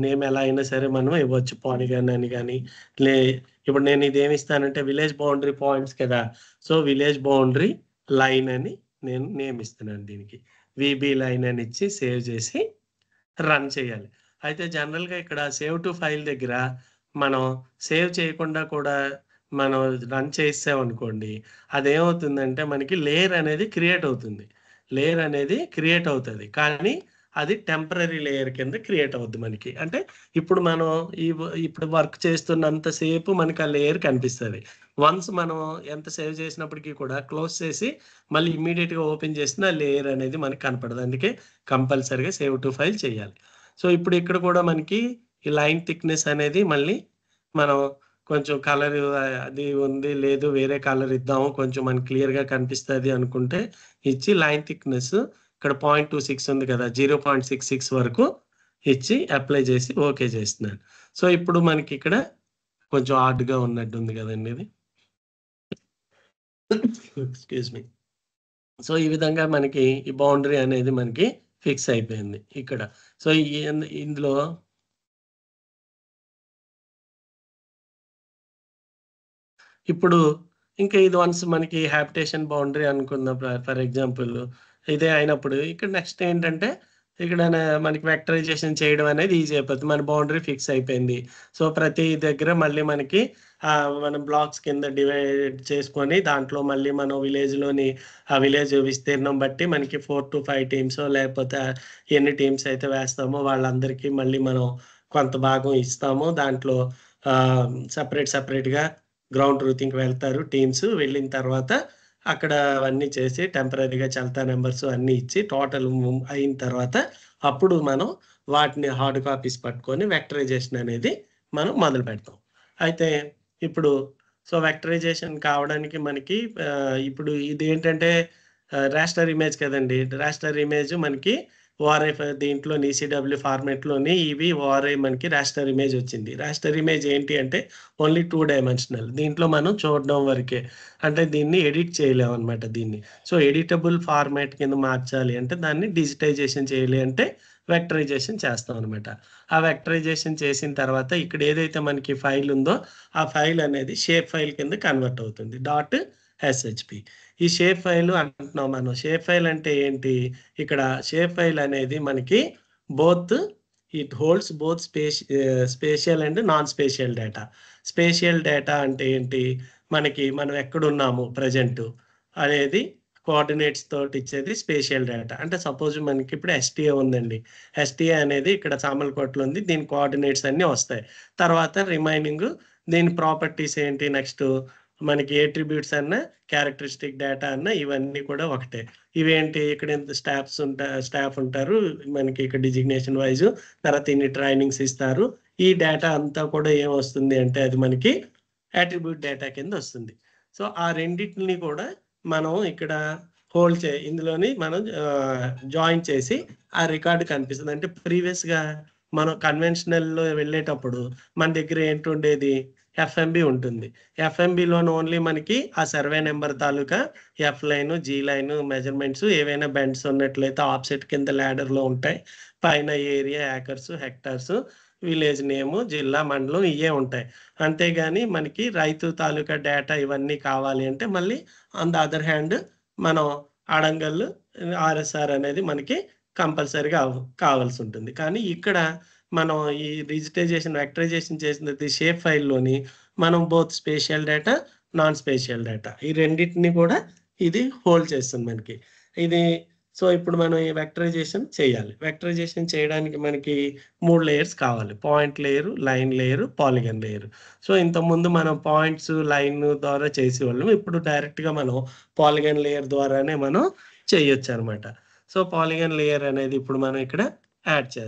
నేమ్ ఎలా అయినా సరే మనం ఇవ్వచ్చు. పాలిగాన్ అని గాని, లే ఇప్పుడు నేను ఇదేమిస్తానంటే విలేజ్ బౌండరీ పాయింట్స్ కదా! సో, విలేజ్ బౌండరీ లైన్ అని నేను నేమ్ ఇస్తున్నాను దీనికి. వీబీ లైన్ అని ఇచ్చి సేవ్ చేసి రన్ చేయాలి. అయితే జనరల్‌గా ఇక్కడ సేవ్ టు ఫైల్ దగ్గర మనం సేవ్ చేయకుండా కూడా మనం రన్ చేసామనుకోండి, అదేమవుతుందంటే మనకి లేయర్ అనేది క్రియేట్ అవుతుంది. లేయర్ అనేది క్రియేట్ అవుతది. కానీ అది టెంపరరీ లేయర్ కింద క్రియేట్ అవుద్ది మనకి. అంటే ఇప్పుడు మనం ఇప్పుడు వర్క్ చేస్తున్నంత సేపు మనకి ఆ లేయర్ కనిపిస్తది. వన్స్ మనం ఎంత సేవ్ చేసినప్పటికి కూడా క్లోజ్ చేసి మళ్ళీ ఇమ్మీడియేట్‌గా ఓపెన్ చేసిన ఆ లేయర్ అనేది మనకు కనపడదు. అందుకే కంపల్సరీగా సేవ్ టు ఫైల్ చేయాలి. సో, ఇప్పుడు ఇక్కడ కూడా మనకి ఈ లైన్ థిక్‌నెస్ అనేది మళ్ళీ మనం కొంచెం కలరు అది ఉంది. లేదు వేరే కలర్ ఇద్దాము. కొంచెం మనకి క్లియర్‌గా కనిపిస్తది అనుకుంటే ఇచ్చి లైన్ థిక్‌నెస్ ఇక్కడ 0.26 ఉంది కదా! 0.66 వరకు ఇచ్చి అప్లై చేసి ఓకే చేస్తున్నాను. సో, ఇప్పుడు మనకిక్కడ కొంచెం హార్డ్‌గా ఉన్నట్టుంది కదండీ ఇది. Excuse me. సో, ఈ విధంగా మనకి ఈ బౌండరీ అనేది మనకి ఫిక్స్ అయిపోయింది ఇక్కడ. సో, ఇందులో ఇప్పుడు ఇంకా ఇది వన్స్ మనకి హాబిటేషన్ బౌండరీ అనుకుందాం ఫర్ ఎగ్జాంపుల్ ఇదే అయినప్పుడు ఇక్కడ నెక్స్ట్ ఏంటంటే ఇక్కడ మనకి వెక్టరైజేషన్ చేయడం అనేది ఈజీ అయిపోతుంది. మన బౌండరీ ఫిక్స్ అయిపోయింది. సో, ప్రతి దగ్గర మళ్ళీ మనకి మనం బ్లాక్స్ కింద డివైడ్ చేసుకొని దాంట్లో మళ్ళీ మనం విలేజ్‌లోని ఆ విలేజ్ విస్తీర్ణం బట్టి మనకి 4-5 టీమ్సో లేకపోతే ఎన్ని టీమ్స్ అయితే వేస్తామో వాళ్ళందరికీ మళ్ళీ మనం కొంత భాగం ఇస్తాము. దాంట్లో సెపరేట్‌గా గ్రౌండ్ ట్రూతింగ్‌కి వెళ్తారు టీమ్స్. వెళ్ళిన తర్వాత అక్కడ అవన్నీ చేసి టెంపరరీగా చల్తా నంబర్స్ అన్నీ ఇచ్చి టోటల్ అయిన తర్వాత అప్పుడు మనం వాటిని హార్డ్ కాపీస్ పట్టుకొని వెక్టరైజేషన్ అనేది మనం మొదలుపెడతాం. అయితే ఇప్పుడు వెక్టరైజేషన్ కావడానికి మనకి ఇప్పుడు ఇదేంటంటే రాస్టర్ ఇమేజ్ కదండీ! రాస్టర్ ఇమేజ్ మనకి ఓఆర్ఐ దీంట్లోని ఈసీడబ్ల్యూ ఫార్మాట్‌లోని ఇవి ఓఆర్ఐ మనకి రాస్టర్ ఇమేజ్ వచ్చింది. రాస్టర్ ఇమేజ్ ఏంటి అంటే ఓన్లీ 2 డైమెన్షనల్. దీంట్లో మనం చూడడం వరకే. అంటే దీన్ని ఎడిట్ చేయలేమనమాట దీన్ని. సో, ఎడిటబుల్ ఫార్మాట్ కింద మార్చాలి అంటే దాన్ని డిజిటైజేషన్ చేయాలి అంటే వెక్టరైజేషన్ చేస్తామనమాట. ఆ వెక్టరైజేషన్ చేసిన తర్వాత ఇక్కడ ఏదైతే మనకి ఫైల్ ఉందో ఆ ఫైల్ అనేది షేప్ ఫైల్ కింద కన్వర్ట్ అవుతుంది. ఎస్‌హెచ్‌పి. ఈ షేప్ ఫైల్ అంటున్నాం మనం. షేప్ ఫైల్ అంటే ఏంటి? ఇక్కడ షేప్ ఫైల్ అనేది మనకి both it holds both spatial and non spatial data. Spatial data అంటే ఏంటి? మనకి మనం ఎక్కడున్నాము ప్రెజెంటు అనేది కోఆర్డినేట్స్ తోటి ఇచ్చేది స్పేషియల్ డేటా. అంటే సపోజ్ మనకిప్పుడు ఎస్‌టిఏ ఉందండి. ఎస్‌టిఏ అనేది ఇక్కడ సామర్లకోటలో ఉంది. దీని కోఆర్డినేట్స్ అన్నీ వస్తాయి. తర్వాత రిమైనింగ్ దీని ప్రాపర్టీస్ ఏంటి నెక్స్టు మనకి అట్రిబ్యూట్స్ అన్నా, క్యారెక్టరిస్టిక్ డేటా అన్నా ఇవన్నీ కూడా ఒకటే. ఇవేంటి ఇక్కడ ఇంత స్టాఫ్ ఉంటారు. మనకి ఇక్కడ డిజిగ్నేషన్ వైస్ తర్వాత ఇన్ని ట్రైనింగ్స్ ఇస్తారు. ఈ డేటా అంతా కూడా ఏమొస్తుంది అంటే అది మనకి అట్రిబ్యూట్ డేటా కింద వస్తుంది. సో, ఆ రెండిటిని కూడా మనం ఇక్కడ ఇందులోని మనం జాయిన్ చేసి ఆ రికార్డ్ కనిపిస్తది. అంటే ప్రీవియస్‌గా మనం కన్వెన్షనల్‌లో వెళ్ళేటప్పుడు మన దగ్గర ఏంటుండేది ఎఫ్ఎంబీ ఉంటుంది. ఎఫ్ఎంబీలోని ఓన్లీ మనకి ఆ సర్వే నంబర్ తాలూకా F line, G line measurements ఏవైనా బెండ్స్ ఉన్నట్లయితే ఆఫ్‌సెట్ కింద లాడర్‌లో ఉంటాయి. పైన area, acres, hectares, village name, జిల్లా, మండలం ఇయ్యే ఉంటాయి. అంతేగాని మనకి రైతు తాలూకా డేటా ఇవన్నీ కావాలి అంటే మళ్ళీ ఆన్ ద అదర్ హ్యాండ్ మనం అడంగల్, ఆర్ఎస్ఆర్ అనేది మనకి కంపల్సరీగా కావాల్సుంటుంది. కానీ ఇక్కడ మనం ఈ వెక్టరైజేషన్ చేసినది షేప్ ఫైల్‌లోని మనం both spatial data, non spatial data ఈ రెండిటిని కూడా ఇది హోల్డ్ చేస్తుంది మనకి. ఇది ఇప్పుడు మనం ఈ వెక్టరైజేషన్ చేయాలి. వెక్టరైజేషన్ చేయడానికి మనకి 3 లేయర్స్ కావాలి. Point layer, line layer, polygon layer. ఇంతకుముందు మనం పాయింట్స్, లైన్ ద్వారా చేసేవాళ్ళం. ఇప్పుడు డైరెక్ట్‌గా మనం పాలిగాన్ లేయర్ ద్వారానే మనం చేయొచ్చనమాట. పాలిగాన్ లేయర్ అనేది ఇప్పుడు మనం ఇక్కడ యాడ్ చే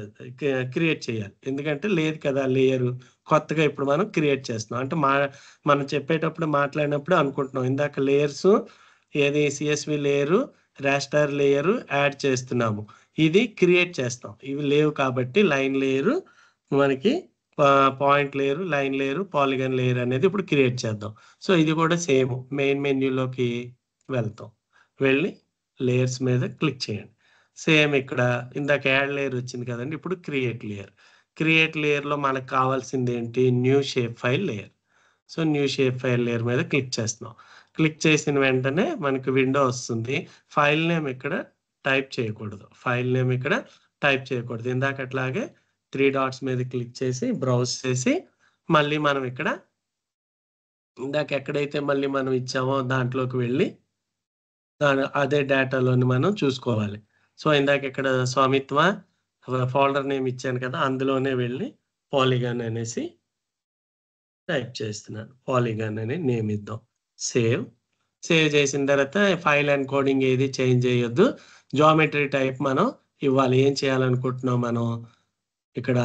క్రియేట్ చేయాలి. ఎందుకంటే లేదు కదా లేయరు. కొత్తగా ఇప్పుడు మనం క్రియేట్ చేస్తున్నాం. అంటే మనం చెప్పేటప్పుడు మాట్లాడినప్పుడు అనుకుంటున్నాం. ఇందాక లేయర్సు ఏది సీఎస్‌వి లేయరు, రాస్టర్ లేయరు యాడ్ చేస్తున్నాము. ఇది క్రియేట్ చేస్తాం. ఇవి లేవు కాబట్టి లైన్ లేయరు మనకి point layer, line layer, polygon layer అనేది ఇప్పుడు క్రియేట్ చేద్దాం. ఇది కూడా సేమ్ మెయిన్ మెన్యూలోకి వెళ్తాం. వెళ్ళి లేయర్స్ మీద క్లిక్ చేయండి. సేమ్ ఇక్కడ ఇందాక యాడ్ లేయర్ వచ్చింది కదండీ! ఇప్పుడు క్రియేట్ లేయర్. క్రియేట్ లేయర్‌లో మనకు కావాల్సిందేంటి? New shape file layer. New shape file layer మీద క్లిక్ చేస్తున్నాం. క్లిక్ చేసిన వెంటనే మనకి విండో వస్తుంది. ఫైల్ నేమ్ ఇక్కడ టైప్ చేయకూడదు. ఫైల్ నేమ్ ఇక్కడ టైప్ చేయకూడదు. ఇందాకట్లాగే 3 డాట్స్ మీద క్లిక్ చేసి బ్రౌజ్ చేసి మళ్ళీ మనం ఇక్కడ ఇందాక ఎక్కడైతే మళ్ళీ మనం ఇచ్చామో దాంట్లోకి వెళ్ళి అదే డేటాలోని మనం చూసుకోవాలి. ఇందాక ఇక్కడ స్వామిత్వ ఫోల్డర్ నేమ్ ఇచ్చాను కదా! అందులోనే వెళ్ళి పాలిగాన్ అనేసి టైప్ చేస్తున్నాను. పాలిగాన్ అని నేమ్ ఇద్దాం. సేవ్. సేవ్ చేసిన తర్వాత ఫైల్ ఎన్కోడింగ్ ఏది చేంజ్ చేయొద్దు. జియోమెట్రీ టైప్ మనం ఇవ్వాలి. ఏం చేయాలనుకుంటున్నాం మనం ఇక్కడ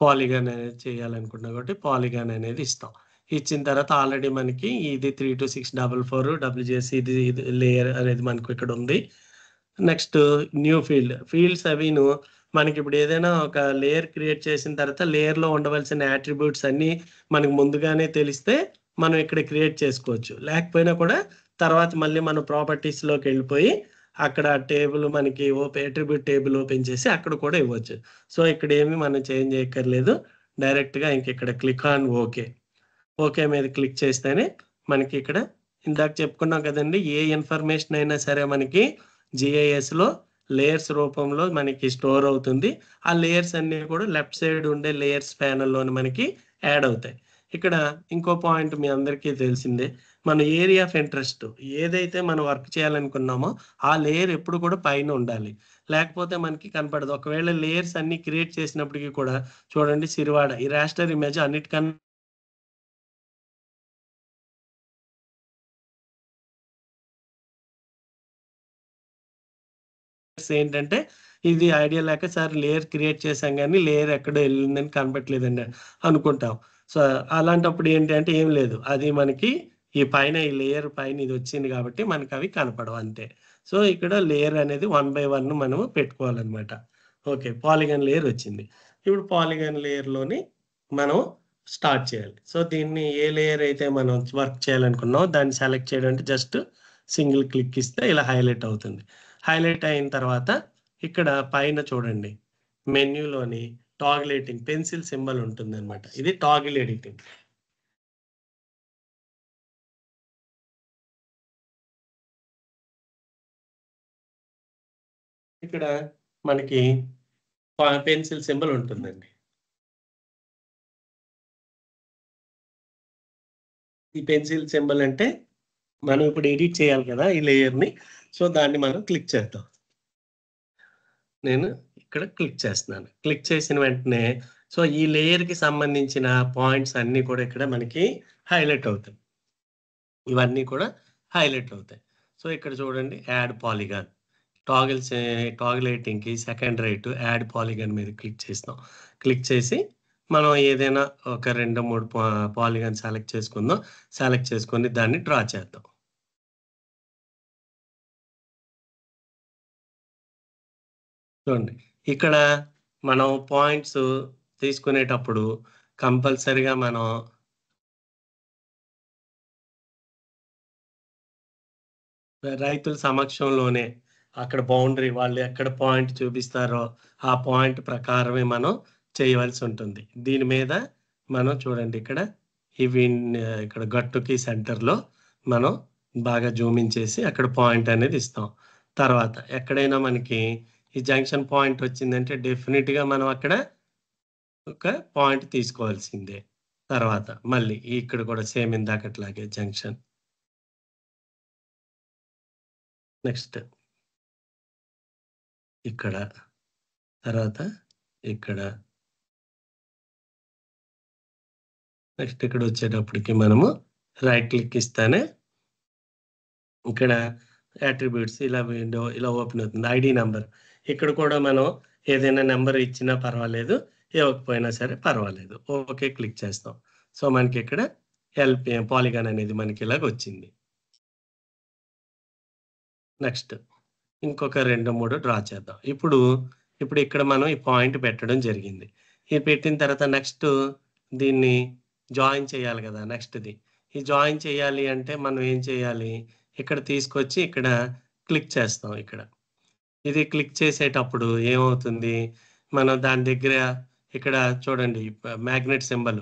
పాలిగాన్ అనేది చేయాలనుకుంటున్నాం కాబట్టి పాలిగాన్ అనేది ఇస్తాం. ఇచ్చిన తర్వాత ఆల్రెడీ మనకి ఇది 32644 డబ్ల్యూజేసీ ఇది లేయర్ అనేది మనకు ఇక్కడ ఉంది. నెక్స్ట్ న్యూ ఫీల్డ్స్ అవిను మనకిప్పుడు ఏదైనా ఒక లేయర్ క్రియేట్ చేసిన తర్వాత లేయర్‌లో ఉండవలసిన అట్రిబ్యూట్స్ అన్నీ మనకు ముందుగానే తెలిస్తే మనం ఇక్కడ క్రియేట్ చేసుకోవచ్చు. లేకపోయినా కూడా తర్వాత మళ్ళీ మనం ప్రాపర్టీస్‌లోకెళ్ళిపోయి అక్కడ టేబుల్ మనకి అట్రిబ్యూట్ టేబుల్ ఓపెన్ చేసి అక్కడ కూడా ఇవ్వచ్చు. ఇక్కడేమి మనం చేంజ్ చేయక్కర్లేదు. డైరెక్ట్‌గా ఇక్కడ క్లిక్ ఆన్ ఓకే. ఓకే మీద క్లిక్ చేస్తేనే మనకి ఇక్కడ ఇందాక చెప్పుకున్నాం కదండీ! ఏ ఇన్ఫర్మేషన్ అయినా సరే మనకి జీఐఎస్‌లో లేయర్స్ రూపంలో మనకి స్టోర్ అవుతుంది. ఆ లేయర్స్ అన్నీ కూడా లెఫ్ట్ సైడ్ ఉండే లేయర్స్ ప్యానెల్‌లోని మనకి యాడ్ అవుతాయి. ఇక్కడ ఇంకో పాయింట్ మీ అందరికీ తెలిసిందే. మన ఏరియా ఆఫ్ ఇంట్రెస్ట్ ఏదైతే మనం వర్క్ చేయాలనుకున్నామో, ఆ లేయర్ ఎప్పుడు కూడా పైన ఉండాలి. లేకపోతే మనకి కనపడదు. ఒకవేళ లేయర్స్ అన్నీ క్రియేట్ చేసినప్పటికి కూడా చూడండి సిరివాడ ఈ రాస్టర్ ఇమేజ్ అన్నిటికన్నా ఏంటంటే ఇది ఐడియా లేక సార్ లేయర్ క్రియేట్ చేశాం గానీ లేయర్ ఎక్కడో ఎళ్ళిందని కనపట్లేదండి అనుకుంటాం. సో, అలాంటప్పుడు ఏంటి అంటే ఏం లేదు. అది మనకి ఈ పైన ఈ లేయర్ పైన ఇదొచ్చింది కాబట్టి మనకవి కనపడవు అంతే. సో, ఇక్కడ లేయర్ అనేది 1 బై 1 మనము పెట్టుకోవాలనమాట. ఓకే. పాలిగాన్ లేయర్ వచ్చింది. ఇప్పుడు పాలిగాన్ లేయర్‌లోని మనం స్టార్ట్ చేయాలి. సో, దీన్ని ఏ లేయర్ అయితే మనం వర్క్ చేయాలనుకున్నామో దాన్ని సెలెక్ట్ చేయడం అంటే జస్ట్ సింగిల్ క్లిక్ ఇస్తే ఇలా హైలైట్ అవుతుంది. హైలైట్ అయిన తర్వాత ఇక్కడ పైన చూడండి. మెన్యూలోని టాగిల్ ఎడిటింగ్ పెన్సిల్ సింబల్ ఉంటుందనమాట. ఇది టాగిల్ ఎడిటింగ్. ఇక్కడ మనకి పెన్సిల్ సింబల్ ఉంటుందండి. ఈ పెన్సిల్ సింబల్ అంటే మనం ఇప్పుడు ఎడిట్ చేయాలి కదా! ఈ లేయర్‌ని. సో, దాన్ని మనం క్లిక్ చేద్దాం. నేను ఇక్కడ క్లిక్ చేస్తున్నాను. క్లిక్ చేసిన వెంటనే సో, ఈ లేయర్‌కి సంబంధించిన పాయింట్స్ అన్నీ కూడా ఇక్కడ మనకి హైలైట్ అవుతాయి. ఇవన్నీ కూడా హైలైట్ అవుతాయి. సో, ఇక్కడ చూడండి యాడ్ పాలిగాన్. టాగిల్ ఎడిటింగ్‌కి సెకండ్ రైట్ యాడ్ పాలిగాన్ మీద క్లిక్ చేస్తాం. క్లిక్ చేసి మనం ఏదైనా ఒక 2, 3 పాలిగాన్ సెలెక్ట్ చేసుకుందాం. సెలెక్ట్ చేసుకొని దాన్ని డ్రా చేద్దాం. చూడండి. ఇక్కడ మనం పాయింట్స్ తీసుకునేటప్పుడు కంపల్సరీగా మనం రైతుల సమక్షంలోనే అక్కడ బౌండరీ వాళ్ళు ఎక్కడ పాయింట్ చూపిస్తారో, ఆ పాయింట్ ప్రకారమే మనం చేయవలసి ఉంటుంది. దీని మీద మనం చూడండి ఇక్కడ ఇవి ఇక్కడ గట్టుకి సెంటర్‌లో మనం బాగా జూమ్ ఇన్ చేసి అక్కడ పాయింట్ అనేది ఇస్తాం. తర్వాత ఎక్కడైనా మనకి ఈ జంక్షన్ పాయింట్ వచ్చిందంటే డెఫినిట్‌గా మనం అక్కడ ఒక పాయింట్ తీసుకోవాల్సిందే. తర్వాత మళ్ళీ ఇక్కడ కూడా సేమ్ ఇందాకట్లాగే జంక్షన్. నెక్స్ట్ ఇక్కడ, తర్వాత ఇక్కడ, నెక్స్ట్ ఇక్కడొచ్చేటప్పటికి మనము రైట్ క్లిక్ ఇస్తేనే ఇక్కడ అట్రిబ్యూట్స్ ఇలా విండో ఇలా ఓపెన్ అవుతుంది. ID number. ఇక్కడ కూడా మనం ఏదైనా నంబర్ ఇచ్చినా పర్వాలేదు. ఇవ్వకపోయినా సరే పర్వాలేదు. ఓకే క్లిక్ చేస్తాం. సో, మనకిక్కడ పాలిగాన్ అనేది మనకి ఇలాగొచ్చింది. నెక్స్ట్ ఇంకొక 2, 3 డ్రా చేద్దాం. ఇప్పుడు ఇక్కడ మనం ఈ పాయింట్ పెట్టడం జరిగింది. ఇది పెట్టిన తర్వాత నెక్స్ట్ దీన్ని జాయిన్ చేయాలి గదా! నెక్స్ట్‌ది. ఈ జాయిన్ చేయాలి అంటే మనం ఏం చేయాలి? ఇక్కడ తీసుకొచ్చి ఇక్కడ క్లిక్ చేస్తాం ఇక్కడ. ఇది క్లిక్ చేసేటప్పుడు ఏమవుతుంది? మనం దాని దగ్గర ఇక్కడ చూడండి మ్యాగ్నెట్ సింబల్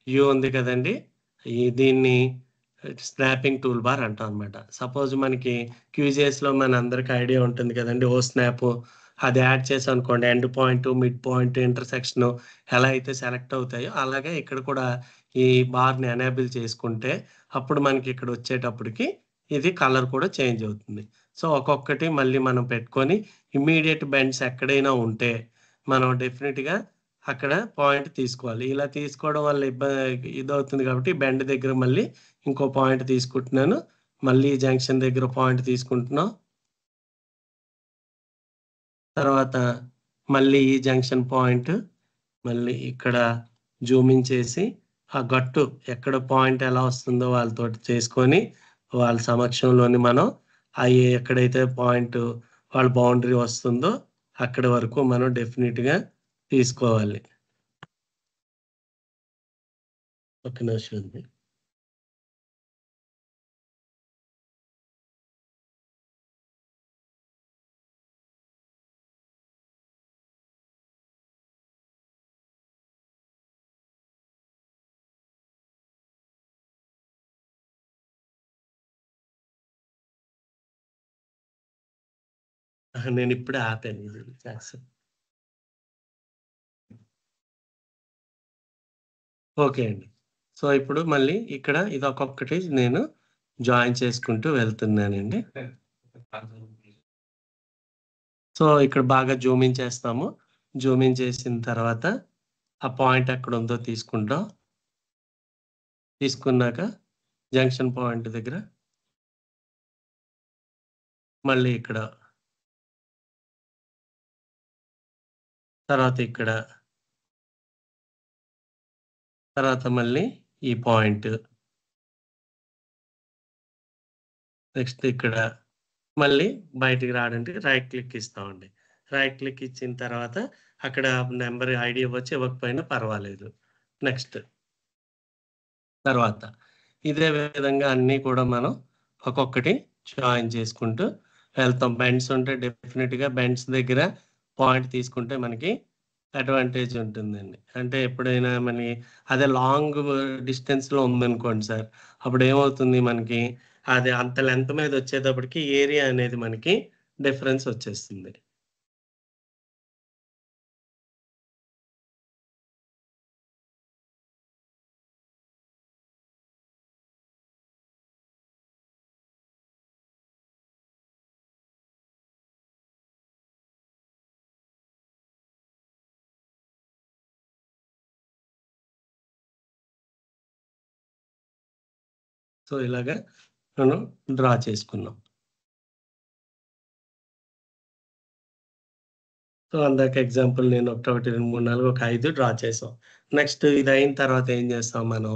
యూ ఉంది కదండీ! దీన్ని స్నాపింగ్ టూల్ బార్ అంటాం అనమాట. సపోజ్ మనకి క్యూజీఎస్‌లో మనందరికి ఐడియా ఉంటుంది కదండీ! ఓస్నాప్ అది యాడ్ చేసామనుకోండి end point, mid point, intersection ఎలా అయితే సెలెక్ట్ అవుతాయో అలాగే ఇక్కడ కూడా ఈ బార్‌ని ఎనేబుల్ చేసుకుంటే అప్పుడు మనకి ఇక్కడ వచ్చేటప్పటికి ఇది కలర్ కూడా చేంజ్ అవుతుంది. సో, ఒక్కొక్కటి మళ్ళీ మనం పెట్టుకొని ఇమ్మీడియేట్ బెండ్స్ ఎక్కడైనా ఉంటే మనం డెఫినిట్‌గా అక్కడ పాయింట్ తీసుకోవాలి. ఇలా తీసుకోవడం వల్ల ఇదవుతుంది కాబట్టి బెండ్ దగ్గర మళ్ళీ ఇంకో పాయింట్ తీసుకుంటున్నాను. మళ్ళీ జంక్షన్ దగ్గర పాయింట్ తీసుకుంటున్నాం. తర్వాత మళ్ళీ ఈ జంక్షన్ పాయింట్ మళ్ళీ ఇక్కడ జూమ్ ఇన్ చేసి ఆ గట్టు ఎక్కడ పాయింట్ ఎలా వస్తుందో వాళ్ళతోటి చేసుకొని వాళ్ళ సమక్షంలోని మనం ఎక్కడైతే పాయింట్ వాళ్ళ బౌండరీ వస్తుందో అక్కడి వరకు మనం డెఫినిట్‌గా తీసుకోవాలి. ఒక్క నిమిషం అండి. నేను ఇప్పుడే ఆపాను ఇది క్లాస్. ఓకే అండి. సో, ఇప్పుడు మళ్ళీ ఇక్కడ ఇది ఒక్కొక్కటి నేను జాయిన్ చేసుకుంటూ వెళ్తున్నానండి. సో, ఇక్కడ బాగా జూమ్ ఇన్ చేస్తాము. జూమ్ ఇన్ చేసిన తర్వాత ఆ పాయింట్ ఎక్కడుందో తీసుకుంటాం. తీసుకున్నాక జంక్షన్ పాయింట్ దగ్గర మళ్ళీ ఇక్కడ తర్వాత మళ్ళీ ఈ పాయింట్. నెక్స్ట్ ఇక్కడ మళ్ళీ బయటికి రావడానికి రైట్ క్లిక్ ఇస్తామండి. రైట్ క్లిక్ ఇచ్చిన తర్వాత అక్కడ నంబర్ ఐడీ ఇవ్వచ్చు, ఇవ్వకపోయినా పర్వాలేదు. నెక్స్ట్ తర్వాత ఇదే విధంగా అన్నీ కూడా మనం ఒక్కొక్కటి జాయిన్ చేసుకుంటూ వెళ్తాం. బెండ్స్ ఉంటే డెఫినిట్‌గా బెండ్స్ దగ్గర పాయింట్ తీసుకుంటే మనకి అడ్వాంటేజ్ ఉంటుందండి. అంటే ఎప్పుడైనా అదే లాంగ్ డిస్టెన్స్‌లో ఉందనుకోండి సార్, అప్పుడు ఏమవుతుంది మనకి అది అంత లెంత్ మీద వచ్చేటప్పటికి ఏరియా అనేది మనకి డిఫరెన్స్ వచ్చేస్తుంది. సో, ఇలాగా మనం డ్రా చేసుకున్నాం. సో, అందాక ఎగ్జాంపుల్ నేను 1, 2, 3, 4 ఒక 5 డ్రా చేసాం. నెక్స్ట్ ఇదయిన తర్వాత ఏం చేస్తాం మనం,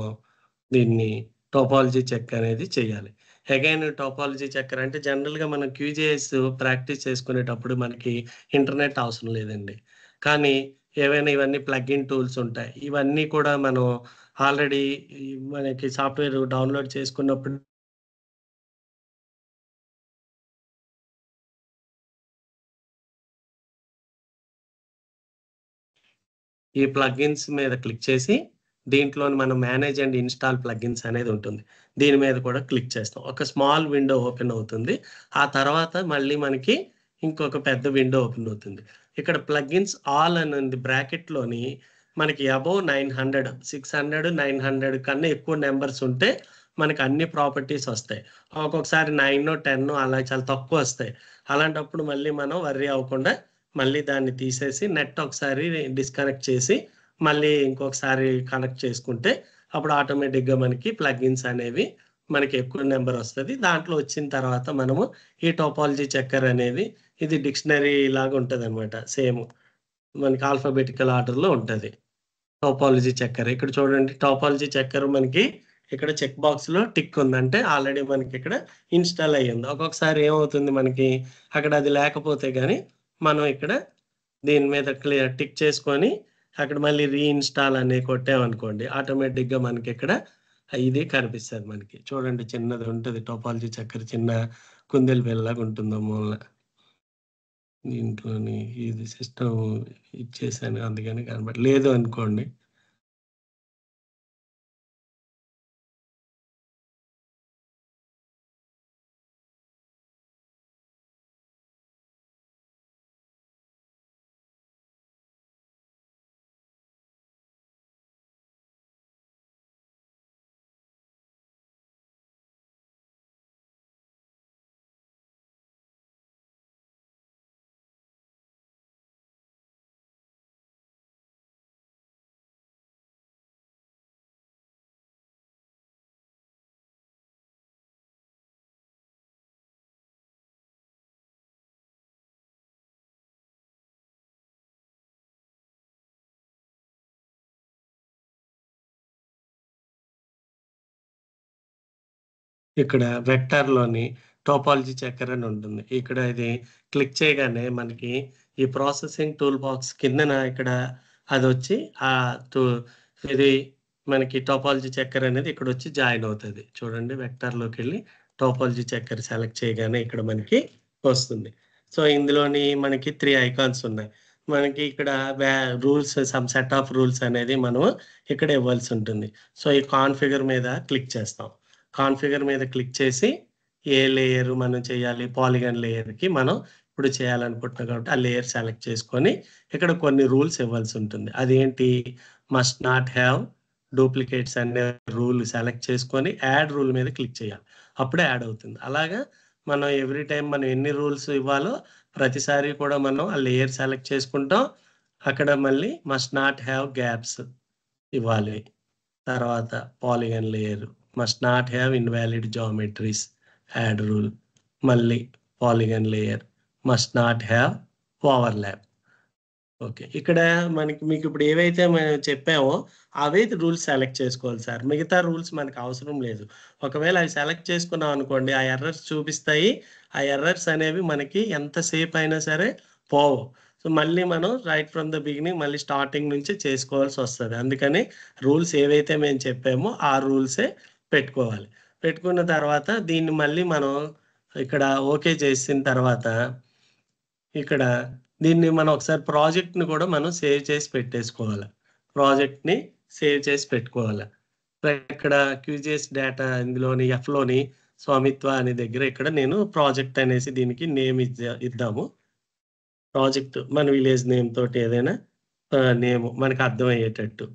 దీన్ని టోపాలజీ చెక్ అనేది చేయాలి. అగైన్ టోపాలజీ చెక్కర్ అంటే జనరల్‌గా మనం క్యూజీఎస్ ప్రాక్టీస్ చేసుకునేటప్పుడు మనకి ఇంటర్నెట్ అవసరం లేదండి. కానీ ఏవైనా ఇవన్నీ ప్లగ్ ఇన్ టూల్స్ ఉంటాయి. ఇవన్నీ కూడా మనం ఆల్రెడీ మనకి సాఫ్ట్‌వేర్ డౌన్‌లోడ్ చేసుకున్నప్పుడు ఈ ప్లగిన్స్ మీద క్లిక్ చేసి, దీంట్లోని మనం మేనేజ్ అండ్ ఇన్‌స్టాల్ ప్లగిన్స్ అనేది ఉంటుంది. దీని మీద కూడా క్లిక్ చేస్తాం. ఒక స్మాల్ విండో ఓపెన్ అవుతుంది. ఆ తర్వాత మళ్ళీ మనకి ఇంకొక పెద్ద విండో ఓపెన్ అవుతుంది. ఇక్కడ ప్లగిన్స్ ఆల్ అని ఉంది బ్రాకెట్‌లోని మనకి అబోవ్ 900, 600, 900 కన్నా ఎక్కువ నంబర్స్ ఉంటే మనకు అన్ని ప్రాపర్టీస్ వస్తాయి. ఒక్కొక్కసారి 9, 10 అలా చాలా తక్కువొస్తాయి. అలాంటప్పుడు మళ్ళీ మనం వర్రీ అవ్వకుండా మళ్ళీ దాన్ని తీసేసి నెట్ ఒకసారి డిస్కనెక్ట్ చేసి, మళ్ళీ ఇంకొకసారి కనెక్ట్ చేసుకుంటే, అప్పుడు ఆటోమేటిక్‌గా మనకి ప్లగిన్స్ అనేవి మనకి ఎక్కువ నంబర్ వస్తది. దాంట్లో వచ్చిన తర్వాత మనము ఈ టోపాలజీ చెక్కర్ అనేది ఇది డిక్షనరీ లాగా ఉంటదనమాట. సేమ్ మనకి ఆల్ఫాబెటికల్ ఆర్డర్‌లో ఉంటది. టోపాలజీ చెక్కర్. ఇక్కడ చూడండి టోపాలజీ చెక్కర్ మనకి ఇక్కడ చెక్ బాక్స్‌లో టిక్ ఉంది. అంటే ఆల్రెడీ మనకిక్కడ ఇన్‌స్టాల్ అయ్యింది. ఒక్కొక్కసారి ఏమవుతుంది మనకి అక్కడ అది లేకపోతే గాని మనం ఇక్కడ దీని మీద టిక్ చేసుకొని అక్కడ మళ్ళీ రీఇన్‌స్టాల్ అని కొట్టామనుకోండి ఆటోమేటిక్‌గా మనకిక్కడ ఇది కనిపిస్తది మనకి. చూడండి చిన్నది ఉంటది టోపాలజీ చెక్కర్ చిన్న కుందేలు బిళ్ళలాగా ఉంటుంది ఓ మూలన. దీంట్లోని ఇది సిస్టమ్ ఇచ్చేసాను అందుకని లేదు అనుకోండి. ఇక్కడ వెక్టార్‌లోని టోపాలజీ చెక్కర్ అని ఉంటుంది. ఇక్కడ ఇది క్లిక్ చేయగానే మనకి ఈ ప్రాసెసింగ్ టూల్ బాక్స్ కిందన ఇక్కడ అదొచ్చి టూ ఇది మనకి టోపాలజీ చెక్కర్ అనేది ఇక్కడొచ్చి జాయిన్ అవుతది. చూడండి వెక్టార్‌లోకెళ్ళి టోపాలజీ చెక్కర్ సెలెక్ట్ చేయగానే ఇక్కడ మనకి వస్తుంది. సో, ఇందులోని మనకి 3 ఐకాన్స్ ఉన్నాయి. మనకి ఇక్కడ rules some set of rules అనేది మనం ఇక్కడ ఇవ్వాల్సుంటుంది. సో, ఈ కాన్ఫిగర్ మీద క్లిక్ చేస్తాం. కాన్ఫిగర్ మీద క్లిక్ చేసి, ఏ లేయర్ మనం చేయాలి, పాలిగాన్ లేయర్‌కి మనం ఇప్పుడు చేయాలనుకుంటున్నాం కాబట్టి ఆ లేయర్ సెలెక్ట్ చేసుకొని ఇక్కడ కొన్ని రూల్స్ ఇవ్వాల్సి ఉంటుంది. అదేంటి మస్ట్ నాట్ హ్యావ్ డూప్లికేట్స్ అనే రూల్ సెలెక్ట్ చేసుకొని యాడ్ రూల్ మీద క్లిక్ చేయాలి. అప్పుడే యాడ్ అవుతుంది. అలాగా మనం ఎవ్రీ టైమ్ మనం ఎన్ని రూల్స్ ఇవ్వాలో ప్రతిసారి కూడా మనం ఆ లేయర్ సెలెక్ట్ చేసుకుంటాం. అక్కడ మళ్ళీ మస్ట్ నాట్ హ్యావ్ గ్యాప్స్ ఇవ్వాలి. తర్వాత polygon layer must not have invalid geometries add rule. మళ్ళీ polygon layer must not have overlap. Okay. ఇక్కడ మీకు ఇప్పుడు ఏవైతే మేము చెప్పామో అవే రూల్స్ సెలెక్ట్ చేసుకోవాలి సార్. మిగతా రూల్స్ మనకు అవసరం లేదు. ఒకవేళ అవి సెలెక్ట్ చేసుకున్నాం అనుకోండి ఆ ఎర్రర్స్ చూపిస్తాయి. ఆ ఎర్రర్స్ అనేవి మనకి ఎంతసేపు అయినా సరే పోవు. సో, మళ్ళీ మనం రైట్ ఫ్రమ్ ద బిగినింగ్ మళ్ళీ స్టార్టింగ్ నుంచి చేసుకోవాల్సొస్తది. అందుకని రూల్స్ ఏవైతే మేము చెప్పామో ఆ రూల్సే పెట్టుకోవాలి. పెట్టుకున్న తర్వాత దీన్ని మళ్ళీ మనం ఇక్కడ ఓకే చేసిన తర్వాత ఇక్కడ దీన్ని మనం ఒకసారి ప్రాజెక్ట్‌ని కూడా మనం సేవ్ చేసి పెట్టేసుకోవాలి. ప్రాజెక్ట్‌ని సేవ్ చేసి పెట్టుకోవాలి. ఇక్కడ క్యూజీఎస్ డేటా ఇందులోని ఎఫ్‌లోని స్వామిత్వ అనే దగ్గర ఇక్కడ నేను ప్రాజెక్ట్ అనేసి దీనికి నేమ్ ఇద్దాము. ప్రాజెక్ట్ మన విలేజ్ నేమ్ తోటి ఏదైనా నేమ్ మనకు అర్థమయ్యేటట్టు.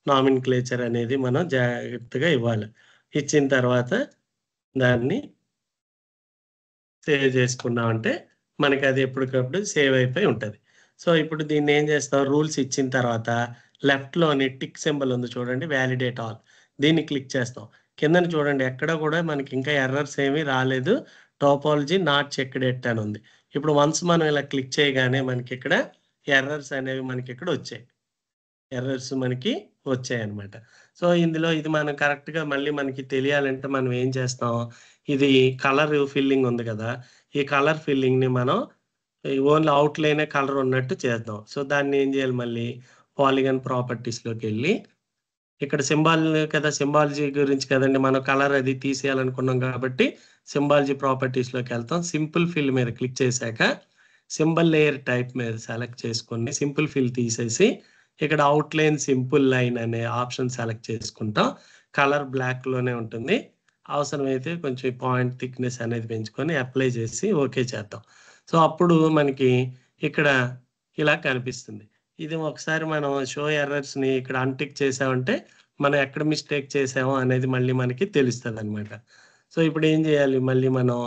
నామినిక్లేచర్ అనేది మనం జాగ్రత్తగా ఇవ్వాలి. ఇచ్చిన తర్వాత దాన్ని సేవ్ చేసుకున్నామంటే మనకది ఎప్పటికప్పుడు సేవ్ అయిపోయి ఉంటది. సో, ఇప్పుడు దీన్నేం చేస్తాం రూల్స్ ఇచ్చిన తర్వాత లెఫ్ట్‌లోని టిక్ సింబల్ ఉంది చూడండి వాలిడేట్ ఆల్. దీన్ని క్లిక్ చేస్తాం. కిందన చూడండి ఎక్కడ కూడా మనకి ఇంకా ఎర్రర్స్ ఏమీ రాలేదు. టోపోలాజీ నాట్ చెక్డ్ యెట్ అని ఉంది. ఇప్పుడు వన్స్ మనం ఇలా క్లిక్ చేయగానే మనకిక్కడ ఎర్రర్స్ అనేవి మనకిక్కడ వచ్చాయి. ఎర్రర్స్ మనకి వచ్చాయన్నమాట. సో, ఇందులో ఇది మనం కరెక్ట్‌గా మళ్ళీ మనకి తెలియాలంటే మనం ఏం చేస్తాం, ఇది కలర్ ఫిల్లింగ్ ఉంది కదా! ఈ కలర్ ఫిల్లింగ్‌ని మనం ఓన్లీ ఔట్‌లైనే కలర్ ఉన్నట్టు చేద్దాం. సో, దాన్ని ఏం చేయాలి మళ్ళీ పాలిగాన్ ప్రాపర్టీస్‌లోకెళ్ళి ఇక్కడ సింబాల్ కదా! సింబాలజీ గురించి కదండీ మనం కలర్ అది తీసేయాలనుకున్నాం కాబట్టి సింబాలజీ ప్రాపర్టీస్‌లోకెళ్తాం. సింపుల్ ఫిల్ మీద క్లిక్ చేశాక సింబల్ లేయర్ టైప్ మీద సెలెక్ట్ చేసుకొని సింపుల్ ఫిల్ తీసేసి ఇక్కడ అవుట్‌లైన్ సింపుల్ లైన్ అనే ఆప్షన్ సెలెక్ట్ చేసుకుంటాం. కలర్ బ్లాక్‌లోనే ఉంటుంది. అవసరమైతే కొంచెం పాయింట్ థిక్‌నెస్ అనేది పెంచుకొని అప్లై చేసి ఓకే చేద్దాం. సో, అప్పుడు మనకి ఇక్కడ ఇలా కనిపిస్తుంది. ఇది ఒకసారి మనం షో ఎర్రర్స్‌ని ఇక్కడ అన్‌టిక్ చేసామంటే మనం ఎక్కడ మిస్టేక్ చేసామో అనేది మళ్ళీ మనకి తెలుస్తదనమాట. సో, ఇప్పుడు ఏం చేయాలి మళ్ళీ మనం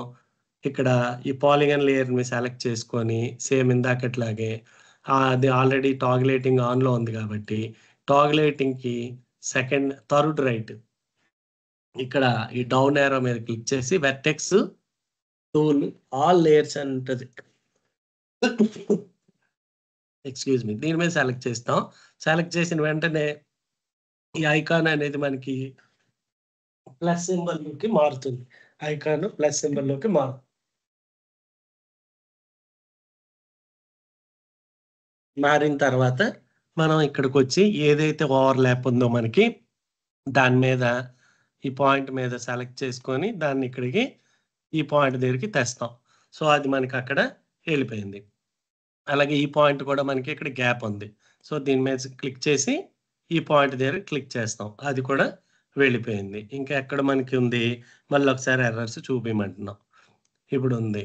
ఇక్కడ ఈ పాలిగాన్ లేయర్‌ని సెలెక్ట్ చేసుకొని సేమ్ ఇందాకట్లాగే అది ఆల్రెడీ టాగులేటింగ్ ఆన్‌లో ఉంది కాబట్టి టాగులేటింగ్‌కి థర్డ్ రైట్ ఇక్కడ ఈ డౌన్ యారో మీద క్లిక్ చేసి వెర్టెక్స్ టూల్ ఆల్ లేయర్స్ అని ఉంటది. Excuse me. దీని మీద సెలెక్ట్ చేస్తాం. సెలెక్ట్ చేసిన వెంటనే ఈ ఐకాన్ అనేది మనకి ప్లస్ సింబల్‌లోకి మారుతుంది. ఐకాన్ ప్లస్ సింబల్‌లోకి మారిన తర్వాత మనం ఇక్కడికొచ్చి ఏదైతే ఓవర్‌లాప్ ఉందో మనకి దాని మీద ఈ పాయింట్ మీద సెలెక్ట్ చేసుకొని దాన్ని ఇక్కడికి ఈ పాయింట్ దగ్గరికి తెస్తాం. సో, అది మనకక్కడ ఎళ్ళిపోయింది. అలాగే ఈ పాయింట్ కూడా మనకి ఇక్కడ గ్యాప్ ఉంది. సో, దీని మీద క్లిక్ చేసి ఈ పాయింట్ దగ్గర క్లిక్ చేస్తాం. అది కూడా వెళ్ళిపోయింది. ఇంకా ఎక్కడ మనకి ఉంది మళ్ళొకసారి ఎర్రర్స్ చూపియమంటున్నాం. ఇప్పుడుంది.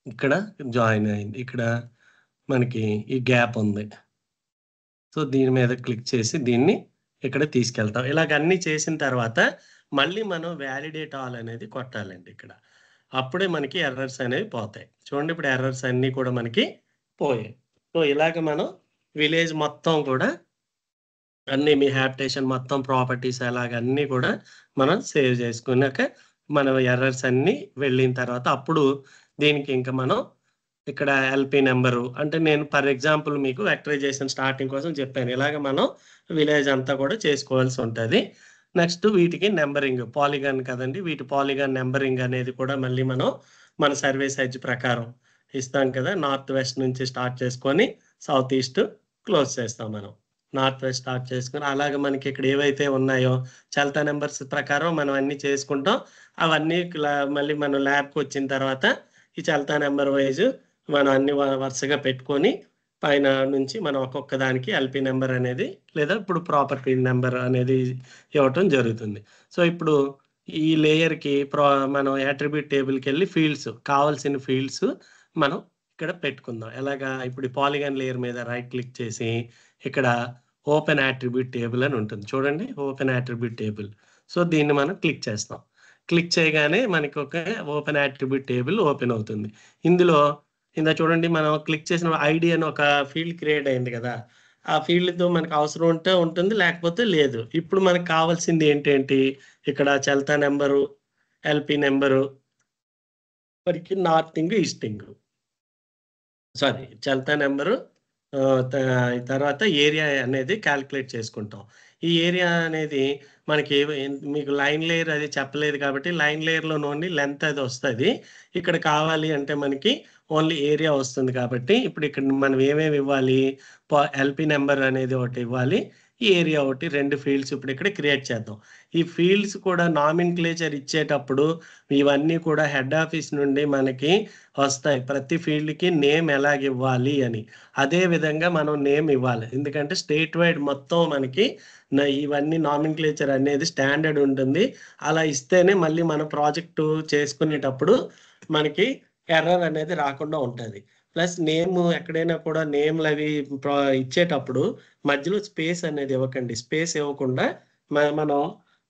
ఇక్కడ జాయిన్ అయింది. ఇక్కడ మనకి ఈ గ్యాప్ ఉంది. సో, దీని మీద క్లిక్ చేసి దీన్ని ఇక్కడ తీసుకెళ్తాం. ఇలాగ అన్నీ చేసిన తర్వాత మళ్ళీ మనం వాలిడేట్ ఆల్ అనేది కొట్టాలండి ఇక్కడ. అప్పుడే మనకి ఎర్రర్స్ అనేవి పోతాయి. చూడండి ఇప్పుడు ఎర్రర్స్ అన్నీ కూడా మనకి పోయాయి. సో, ఇలాగ మనం విలేజ్ మొత్తం కూడా అన్నీ మీ హ్యాబిటేషన్ మొత్తం ప్రాపర్టీస్ అలాగ అన్నీ కూడా మనం సేవ్ చేసుకున్నాక మన ఎర్రర్స్ అన్నీ వెళ్ళిన తర్వాత అప్పుడు దీనికి ఇంక మనం ఇక్కడ ఎల్‌పీ నంబరు అంటే నేను ఫర్ ఎగ్జాంపుల్ మీకు వెక్టరైజేషన్ స్టార్టింగ్ కోసం చెప్పాను. ఇలాగ మనం విలేజ్ అంతా కూడా చేసుకోవాల్సి ఉంటది. నెక్స్ట్ వీటికి నంబరింగ్ పాలిగాన్ కదండీ! వీటి పాలిగాన్ నంబరింగ్ అనేది కూడా మళ్ళీ మనం మన సర్వే సైజ్ ప్రకారం ఇస్తాం కదా! నార్త్ వెస్ట్ నుంచి స్టార్ట్ చేసుకొని సౌత్ ఈస్ట్ క్లోజ్ చేస్తాం మనం. నార్త్ వెస్ట్ స్టార్ట్ చేసుకొని అలాగే మనకి ఇక్కడ ఏవైతే ఉన్నాయో చల్తా నంబర్స్ ప్రకారం మనం అన్నీ చేసుకుంటాం. అవన్నీ మళ్ళీ మనం ల్యాబ్‌కొచ్చిన తర్వాత ఈ చల్తా నంబర్ వైస్ మనం అన్ని వరుసగా పెట్టుకొని పైన నుంచి మనం ఒక్కొక్క దానికి ఎల్‌పీ నంబర్ అనేది లేదా ఇప్పుడు ప్రాపర్టీ నంబర్ అనేది ఇవ్వటం జరుగుతుంది. సో, ఇప్పుడు ఈ లేయర్‌కి మనం అట్రిబ్యూట్ టేబుల్‌కెళ్ళి కావాల్సిన ఫీల్డ్స్ మనం ఇక్కడ పెట్టుకుందాం. ఎలాగా ఇప్పుడు పాలిగాన్ లేయర్ మీద రైట్ క్లిక్ చేసి ఇక్కడ ఓపెన్ అట్రిబ్యూట్ టేబుల్ అని ఉంటుంది. చూడండి ఓపెన్ అట్రిబ్యూట్ టేబుల్. సో దీన్ని మనం క్లిక్ చేస్తాం. క్లిక్ చేయగానే మనకి ఒక ఓపెన్ అట్రిబ్యూట్ టేబుల్ ఓపెన్ అవుతుంది. ఇందులో చూడండి మనం క్లిక్ చేసిన ఐడి అని ఒక ఫీల్డ్ క్రియేట్ అయింది కదా! ఆ ఫీల్డ్‌తో మనకు అవసరం ఉంటే ఉంటుంది, లేకపోతే లేదు. ఇప్పుడు మనకు కావాల్సింది ఏంటేంటి? ఇక్కడ చల్తా నంబరు, ఎల్‌పి నంబరు, మనకి నార్తింగ్, ఈస్టింగ్. సారీ చల్తా నంబరు తర్వాత ఏరియా అనేది కాలిక్యులేట్ చేసుకుంటాం. ఈ ఏరియా అనేది మనకి మీకు లైన్ లేయర్ అది చెప్పలేదు కాబట్టి లైన్ లేయర్‌లోని ఓన్లీ లెంత్ అది వస్తది. ఇక్కడ కావాలి అంటే మనకి ఓన్లీ ఏరియా వస్తుంది కాబట్టి ఇప్పుడు ఇక్కడ మనం ఏమేమి ఇవ్వాలి? ఎల్‌పి నంబర్ అనేది ఒకటి ఇవ్వాలి. ఈ ఏరియా ఒకటి 2 ఫీల్డ్స్ ఇప్పుడు ఇక్కడ క్రియేట్ చేద్దాం. ఈ ఫీల్డ్స్ కూడా నామినిక్లేచర్ ఇచ్చేటప్పుడు ఇవన్నీ కూడా హెడ్ ఆఫీస్ నుండి మనకి వస్తాయి. ప్రతి ఫీల్డ్‌కి నేమ్ ఎలాగివ్వాలి అని. అదే విధంగా మనం నేమ్ ఇవ్వాలి. ఎందుకంటే స్టేట్ వైడ్ మొత్తం మనకి ఇవన్నీ నామినిక్లేచర్ అనేది స్టాండర్డ్ ఉంటుంది. అలా ఇస్తేనే మళ్ళీ మన ప్రాజెక్టు చేసుకునేటప్పుడు మనకి ఎర్రర్ అనేది రాకుండా ఉంటది. ప్లస్ నేమ్ ఎక్కడైనా కూడా నేమ్‌లవి ఇచ్చేటప్పుడు మధ్యలో స్పేస్ అనేది ఇవ్వకండి. స్పేస్ ఇవ్వకుండా మనం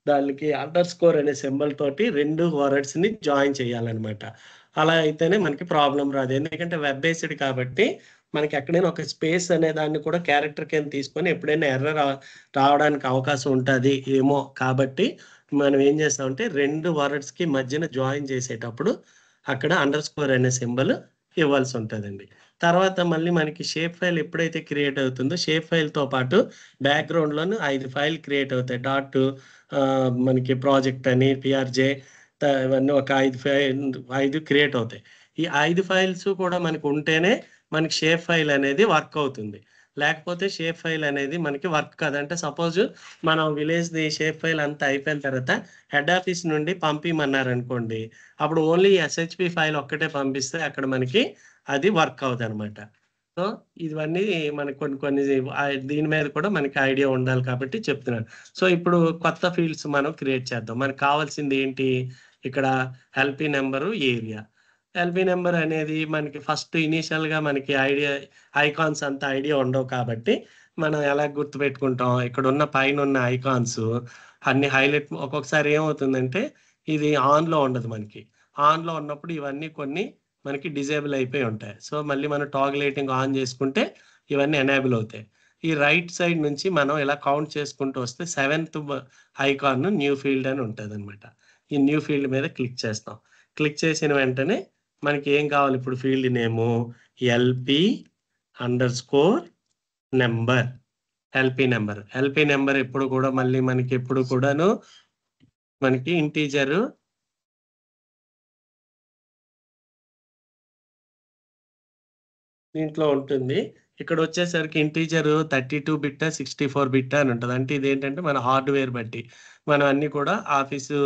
దానికి అండర్‌స్కోర్ అనే సింబల్ తోటి 2 వర్డ్స్‌ని జాయిన్ చేయాలనమాట. అలా అయితేనే మనకి ప్రాబ్లమ్ రాదు. ఎందుకంటే వెబ్ బేస్డ్ కాబట్టి మనకి ఎక్కడైనా ఒక స్పేస్ అనే దాన్ని కూడా క్యారెక్టర్ కింద తీసుకొని ఎప్పుడైనా ఎర్రర్ రావడానికి అవకాశం ఉంటది ఏమో కాబట్టి మనం ఏం చేస్తామంటే 2 వర్డ్స్‌కి మధ్యన జాయిన్ చేసేటప్పుడు అక్కడ అండర్‌స్కోర్ అనే సింబల్ ఇవ్వాల్సి ఉంటదండి. తర్వాత మళ్ళీ మనకి షేప్ ఫైల్ ఎప్పుడైతే క్రియేట్ అవుతుందో షేప్ ఫైల్‌తో పాటు బ్యాక్‌గ్రౌండ్‌లోను 5 ఫైల్ క్రియేట్ అవుతాయి. మనకి ప్రాజెక్ట్ అని, పిఆర్‌జే ఇవన్నీ ఒక 5 క్రియేట్ అవుతాయి. ఈ 5 ఫైల్స్ కూడా మనకు ఉంటేనే మనకి షేప్ ఫైల్ అనేది వర్క్ అవుతుంది. లేకపోతే షేప్ ఫైల్ అనేది మనకి వర్క్ కాదు. అంటే సపోజ్ మనం విలేజ్‌ది షేప్ ఫైల్ అంతా అయిపోయిన తర్వాత హెడ్ ఆఫీస్ నుండి పంపియమన్నారనుకోండి. అప్పుడు ఓన్లీ ఎస్‌హెచ్‌పి ఫైల్ ఒక్కటే పంపిస్తే అక్కడ మనకి అది వర్క్ అవ్వదనమాట. సో, ఇవన్నీ మనకు కొన్ని కొన్ని దీని మీద కూడా మనకి ఐడియా ఉండాలి కాబట్టి చెప్తున్నాను. సో, ఇప్పుడు కొత్త ఫీల్డ్స్ మనం క్రియేట్ చేద్దాం. మనకు కావాల్సింది ఏంటి? ఇక్కడ LP number, area. LP number అనేది మనకి ఫస్ట్ ఇనీషియల్‌గా మనకి ఐకాన్స్ అంత ఐడియా ఉండవు కాబట్టి, మనం ఎలా గుర్తుపెట్టుకుంటాం? ఇక్కడున్న పైనున్న ఐకాన్స్ అన్ని హైలైట్ ఒక్కొక్కసారి ఏమవుతుందంటే, ఇది ఆన్‌లో ఉండదు మనకి. ఆన్‌లో ఉన్నప్పుడు ఇవన్నీ కొన్ని మనకి డిజేబుల్ అయిపోయి ఉంటాయి. సో, మళ్ళీ మనం టాగులేటింగ్ ఆన్ చేసుకుంటే ఇవన్నీ ఎనేబుల్ అవుతాయి. ఈ రైట్ సైడ్ నుంచి మనం ఇలా కౌంట్ చేసుకుంటూ వస్తే సెవెంత్ ఐకాన్ న్యూ ఫీల్డ్ అని ఉంటదనమాట. ఈ న్యూ ఫీల్డ్ మీద క్లిక్ చేస్తాం. క్లిక్ చేసిన వెంటనే మనకి ఏం కావాలి ఇప్పుడు field name LP underscore number. LP number. LP number ఎప్పుడు కూడా మళ్ళీ మనకి ఎప్పుడు కూడాను మనకి ఇంటిజర్ దీంట్లో ఉంటుంది. ఇక్కడొచ్చేసరికి ఇంటిజర్ 32 బిట్టా, 64 బిట్టా అని ఉంటది. అంటే ఇదేంటంటే మన హార్డ్‌వేర్ బట్టి. మనం అన్నీ కూడా ఆఫీసు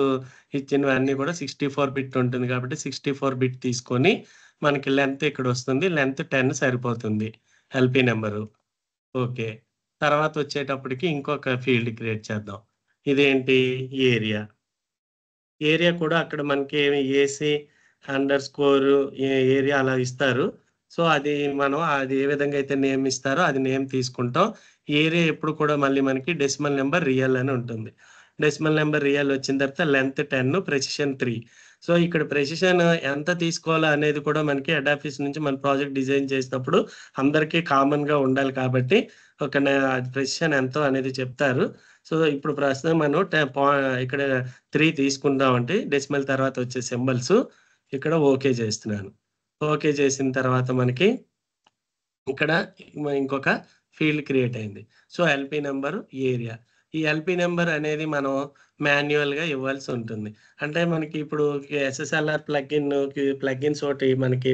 ఇచ్చినవన్నీ కూడా 64 బిట్ ఉంటుంది కాబట్టి 64 బిట్ తీసుకొని మనకి లెంత్ ఇక్కడొస్తుంది. లెంత్ 10 సరిపోతుంది. LP number. ఓకే. తర్వాతొచ్చేటప్పటికి ఇంకొక ఫీల్డ్ క్రియేట్ చేద్దాం. ఇదేంటి? ఏరియా. ఏరియా కూడా అక్కడ మనకి ఏసీ అండర్‌స్కోర్ ఏరియా అలా ఇస్తారు. సో, అది ఏ విధంగా అయితే నేమ్ ఇస్తారో అది నేమ్ తీసుకుంటాం. ఏరియా ఎప్పుడు కూడా మళ్ళీ మనకి డెసిమల్ నంబర్ రియల్ అని ఉంటుంది. డెసిమల్ నంబర్ రియల్ వచ్చిన తర్వాత లెంత్ 10 ప్రెసిషన్ 3. సో, ఇక్కడ ప్రెసిషన్ ఎంత తీసుకోవాలా అనేది కూడా మనకి హెడ్ ఆఫీస్ నుంచి మన ప్రాజెక్ట్ డిజైన్ చేసినప్పుడు అందరికీ కామన్‌గా ఉండాలి కాబట్టి ఒక ప్రెసిషన్ ఎంతో అనేది చెప్తారు. సో, ఇప్పుడు ప్రస్తుతం మనం ఇక్కడ 3 తీసుకుందామండి. డెసిమల్ తర్వాత వచ్చే సింబల్స్ ఇక్కడ ఓకే చేస్తున్నాను. ఓకే చేసిన తర్వాత మనకి ఇక్కడ ఇంకొక ఫీల్డ్ క్రియేట్ అయింది. So, LP number, area. ఈ ఎల్‌పి నంబర్ అనేది మనం మాన్యుయల్‌గా ఇవ్వాల్సి ఉంటుంది. అంటే మనకి ఇప్పుడు ఎస్ఎస్ఎల్ఆర్ ప్లగిన్స్ ఒకటి మనకి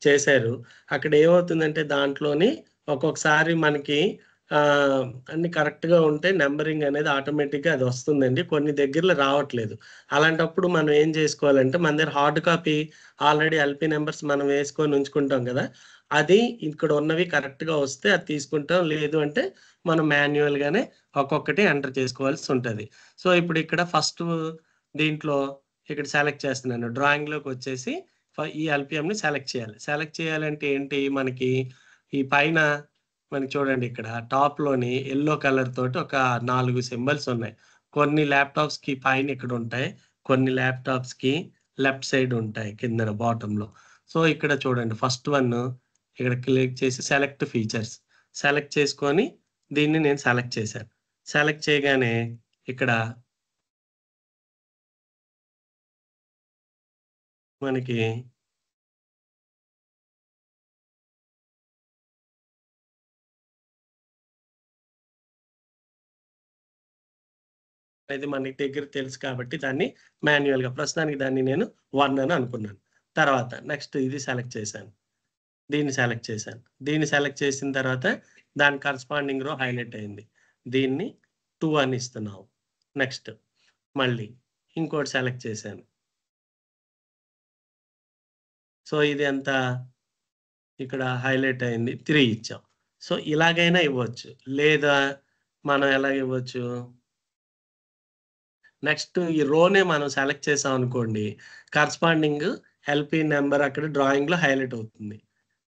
చేశారు. అక్కడ ఏమవుతుందంటే దాంట్లోని ఒక్కొక్కసారి మనకి అన్నీ కరెక్ట్‌గా ఉంటే నంబరింగ్ అనేది ఆటోమేటిక్‌గా అది వస్తుందండి. కొన్ని దగ్గరలో రావట్లేదు. అలాంటప్పుడు మనం ఏం చేసుకోవాలంటే మన దగ్గర hard copy already LP numbers మనం వేసుకొని ఉంచుకుంటాం గదా! అది ఇక్కడ ఉన్నవి కరెక్ట్‌గా వస్తే అది తీసుకుంటాం. లేదు అంటే మనం మాన్యుయల్‌గానే ఒక్కొక్కటి ఎంటర్ చేసుకోవాల్సుంటది. సో, ఇప్పుడు ఇక్కడ ఫస్టు దీంట్లో ఇక్కడ సెలెక్ట్ చేస్తున్నాను. డ్రాయింగ్‌లోకొచ్చేసి ఈ ఎల్పిఎంని సెలెక్ట్ చేయాలి. సెలెక్ట్ చేయాలంటే ఏంటి మనకి ఈ పైన మనకి చూడండి ఇక్కడ టాప్‌లోని యెల్లో కలర్ తోటి ఒక 4 సింబల్స్ ఉన్నాయి. కొన్ని ల్యాప్‌టాప్స్‌కి పైన ఇక్కడ ఉంటాయి. కొన్ని ల్యాప్‌టాప్స్‌కి లెఫ్ట్ సైడ్ ఉంటాయి కిందన బాటమ్‌లో. సో, ఇక్కడ చూడండి ఫస్ట్ వన్ ఇక్కడ క్లిక్ చేసి సెలెక్ట్ ఫీచర్స్. సెలెక్ట్ చేసుకొని దీన్ని నేను సెలెక్ట్ చేశాను. సెలెక్ట్ చేయగానే ఇక్కడ మనకి ఇది మనకి దగ్గర తెలుసు కాబట్టి దాన్ని మాన్యుయల్‌గా ప్రస్తుతానికి దాన్ని నేను 1 అని అనుకున్నాను. తర్వాత నెక్స్ట్ ఇది సెలెక్ట్ చేశాను. దీన్ని సెలెక్ట్ చేశాను. దీన్ని సెలెక్ట్ చేసిన తర్వాత దాని కరస్పాండింగ్ రో హైలైట్ అయింది. దీన్ని 2 అని ఇస్తున్నాం. నెక్స్ట్ మళ్ళీ ఇంకోటి సెలెక్ట్ చేశాను. సో, ఇది ఎంత ఇక్కడ హైలైట్ అయింది. 3 ఇచ్చాం. సో, ఇలాగైనా ఇవ్వచ్చు. లేదా మనం ఎలాగ ఇవ్వచ్చు? నెక్స్ట్ ఈ రోనే మనం సెలెక్ట్ చేసామనుకోండి. కరస్పాండింగ్ ఎల్‌పి నంబర్ అక్కడ డ్రాయింగ్‌లో హైలైట్ అవుతుంది.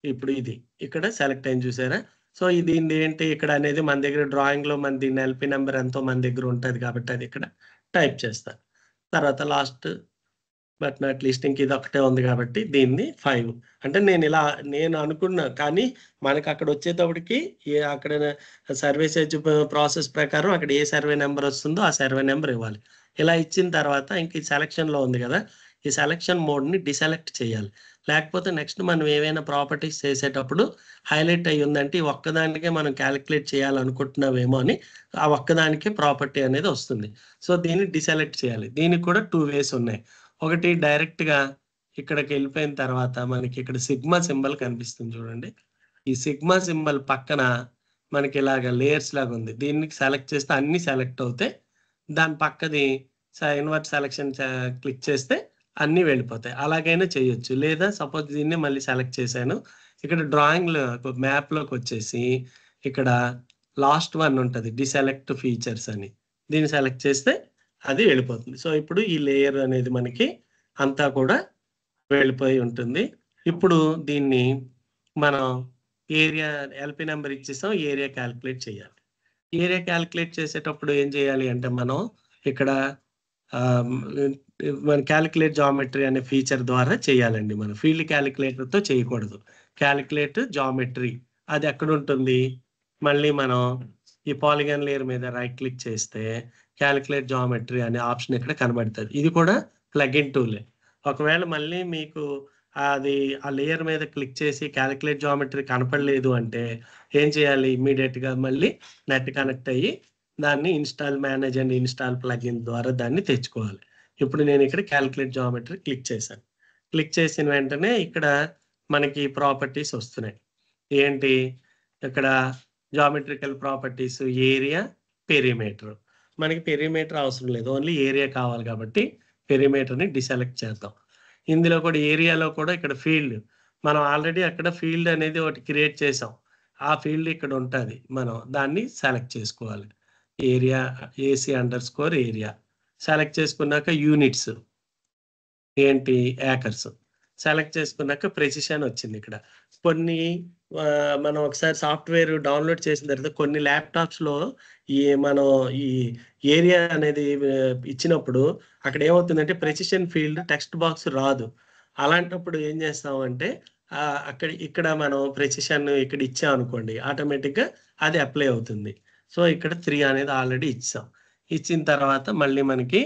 ఇప్పుడు ఇది. ఇక్కడ సెలెక్ట్ అయింది చూసారా? సో, దీనిదేంటి ఇక్కడ అనేది మన దగ్గర డ్రాయింగ్‌లో మన దీని ఎల్‌పి నంబర్ ఎంతో మన దగ్గర ఉంటది కాబట్టి అది ఇక్కడ టైప్ చేస్తాను. తర్వాత లాస్ట్ బట్ నాట్ లీస్ట్ ఇంక ఇదొక్కటే ఉంది కాబట్టి దీన్ని 5 అంటే నేను అనుకున్నా. కానీ మనకక్కడొచ్చేటప్పటికి అక్కడ సర్వే సెర్చ్ ప్రాసెస్ ప్రకారం అక్కడ ఏ సర్వే నంబర్ వస్తుందో ఆ సర్వే నంబర్ ఇవ్వాలి. ఇలా ఇచ్చిన తర్వాత ఇంక ఈ సెలక్షన్‌లో ఉంది గదా! ఈ సెలక్షన్ మోడ్‌ని డిసెలెక్ట్ చేయాలి. లేకపోతే నెక్స్ట్ మనం ఏవైనా ప్రాపర్టీస్ చేసేటప్పుడు హైలైట్ అయ్యుందంటే ఈ ఒక్కదానికే మనం కాలిక్యులేట్ చేయాలనుకుంటున్నామేమో అని ఆ ఒక్కదానికే ప్రాపర్టీ అనేది వస్తుంది. సో, దీన్ని డిసెలెక్ట్ చేయాలి. దీనికి కూడా 2 వేస్ ఉన్నాయి. ఒకటి డైరెక్ట్‌గా ఇక్కడికెళ్ళిపోయిన తర్వాత మనకిక్కడ సిగ్మా సింబల్ కనిపిస్తుంది చూడండి. ఈ సిగ్మా సింబల్ పక్కన మనకిలాగ లేయర్స్ లాగుంది. దీన్ని సెలెక్ట్ చేస్తే అన్నీ సెలెక్ట్ అవుతాయి. దాని పక్కది ఇన్వర్ట్ సెలక్షన్ క్లిక్ చేస్తే అన్నీ వెళ్ళిపోతాయి. అలాగైనా చేయొచ్చు. లేదా సపోజ్ దీన్నే మళ్ళీ సెలెక్ట్ చేశాను. ఇక్కడ డ్రాయింగ్‌లో మ్యాప్‌లోకొచ్చేసి ఇక్కడ లాస్ట్ వన్ ఉంటది. డిసెలెక్ట్ ఫీచర్స్ అని. దీన్ని సెలెక్ట్ చేస్తే అది వెళ్ళిపోతుంది. సో, ఇప్పుడు ఈ లేయర్ అనేది మనకి అంతా కూడా వెళ్ళిపోయి ఉంటుంది. ఇప్పుడు దీన్ని మనం ఏరియా ఎల్‌పి నంబర్ ఇచ్చేసాం. ఏరియా కాలిక్యులేట్ చేయాలి. ఏరియా కాలిక్యులేట్ చేసేటప్పుడు ఏం చేయాలి అంటే మనం ఇక్కడ ఆహ్, మన కాలిక్యులేట్ జామెట్రీ అనే ఫీచర్ ద్వారా చేయాలండి మనం. ఫీల్డ్ కాలిక్యులేటర్‌తో చేయకూడదు. కాలిక్యులేట్ జామెట్రీ అది ఎక్కడుంటుంది? మళ్ళీ మనం ఈ పాలిగాన్ లేయర్ మీద రైట్ క్లిక్ చేస్తే కాలిక్యులేట్ జామెట్రీ అనే ఆప్షన్ ఇక్కడ కనబడతది. ఇది కూడా ప్లగిన్ టూలే. ఒకవేళ మళ్ళీ మీకు అది ఆ లేయర్ మీద క్లిక్ చేసి కాలిక్యులేట్ జామెట్రీ కనపడలేదు అంటే ఏం చేయాలి? ఇమ్మీడియేట్‌గా మళ్ళీ నెట్ కనెక్ట్ అయ్యి దాన్ని మేనేజ్ అండ్ ఇన్‌స్టాల్ ప్లగిన్ ద్వారా దాన్ని తెచ్చుకోవాలి. ఇప్పుడు నేనిక్కడ కాలిక్యులేట్ జామెట్రీ క్లిక్ చేశాను. క్లిక్ చేసిన వెంటనే ఇక్కడ మనకి ప్రాపర్టీస్ వస్తున్నాయి. ఏంటి? ఇక్కడ జామెట్రికల్ ప్రాపర్టీస్ ఏరియా, పెరిమీటర్. మనకి పెరిమీటర్ అవసరం లేదు. ఓన్లీ ఏరియా కావాలి కాబట్టి పెరిమీటర్‌ని డిసెలెక్ట్ చేద్దాం. ఇందులో కూడా ఏరియాలో కూడా ఇక్కడ ఫీల్డ్ మనం ఆల్రెడీ అక్కడ ఫీల్డ్ అనేది ఒకటి క్రియేట్ చేసాం. ఆ ఫీల్డ్ ఇక్కడ ఉంటది. మనం దాన్ని సెలెక్ట్ చేసుకోవాలి. Area AC underscore area. Select చేసుకున్నాక యూనిట్స్ ఏంటి ఏకర్స్. సెలెక్ట్ చేసుకున్నాక ప్రెసిషన్ వచ్చిందిక్కడ. కొన్ని మనం ఒకసారి సాఫ్ట్‌వేర్ డౌన్‌లోడ్ చేసిన తర్వాత కొన్ని ల్యాప్‌టాప్స్‌లో మనం ఈ ఏరియా అనేది ఇచ్చినప్పుడు అక్కడ ఏమవుతుందంటే ప్రెసిషన్ ఫీల్డ్ టెక్స్ట్ బాక్స్ రాదు. అలాంటప్పుడు ఏం చేస్తామంటే ఇక్కడ మనం ప్రెసిషన్ ఇక్కడ ఇచ్చామనుకోండి ఆటోమేటిక్‌గా అది అప్లై అవుతుంది. సో, ఇక్కడ 3 అనేది ఆల్రెడీ ఇచ్చాం. ఇచ్చిన తర్వాత మళ్ళీ మనకి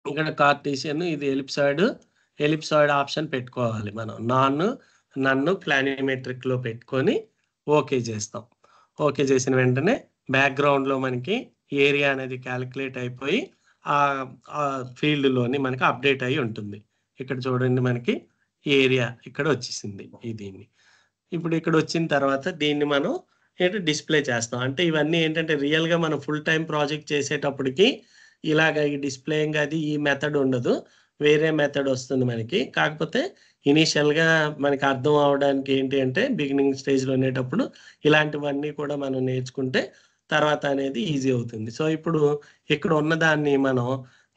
ఇక్కడ కార్టీసియన్ ఇది ఎలిప్సాయిడ్ ఆప్షన్ పెట్టుకోవాలి మనం. నన్ను ప్లానిమెట్రిక్‌లో పెట్టుకొని ఓకే చేస్తాం. ఓకే చేసిన వెంటనే బ్యాక్‌గ్రౌండ్‌లో మనకి ఏరియా అనేది కాలిక్యులేట్ అయిపోయి ఆ ఫీల్డ్‌లోని మనకి అప్డేట్ అయ్యి ఉంటుంది. ఇక్కడ చూడండి మనకి ఏరియా ఇక్కడ వచ్చేసింది దీన్ని. ఇప్పుడు ఇక్కడొచ్చిన తర్వాత దీన్ని మనం డిస్‌ప్లే చేస్తాం. అంటే ఇవన్నీ ఏంటంటే రియల్‌గా మనం ఫుల్ టైమ్ ప్రాజెక్ట్ చేసేటప్పటికి ఇలాగ ఈ డిస్‌ప్లేయింగ్ అది ఈ మెథడ్ ఉండదు. వేరే మెథడ్ వస్తుంది మనకి. కాకపోతే ఇనీషియల్‌గా మనకి అర్థం అవ్వడానికి ఏంటి అంటే బిగినింగ్ స్టేజ్‌లో ఉండేటప్పుడు ఇలాంటివన్నీ కూడా మనం నేర్చుకుంటే తర్వాత అనేది ఈజీ అవుతుంది. సో, ఇప్పుడు ఇక్కడ ఉన్నదాన్ని మనం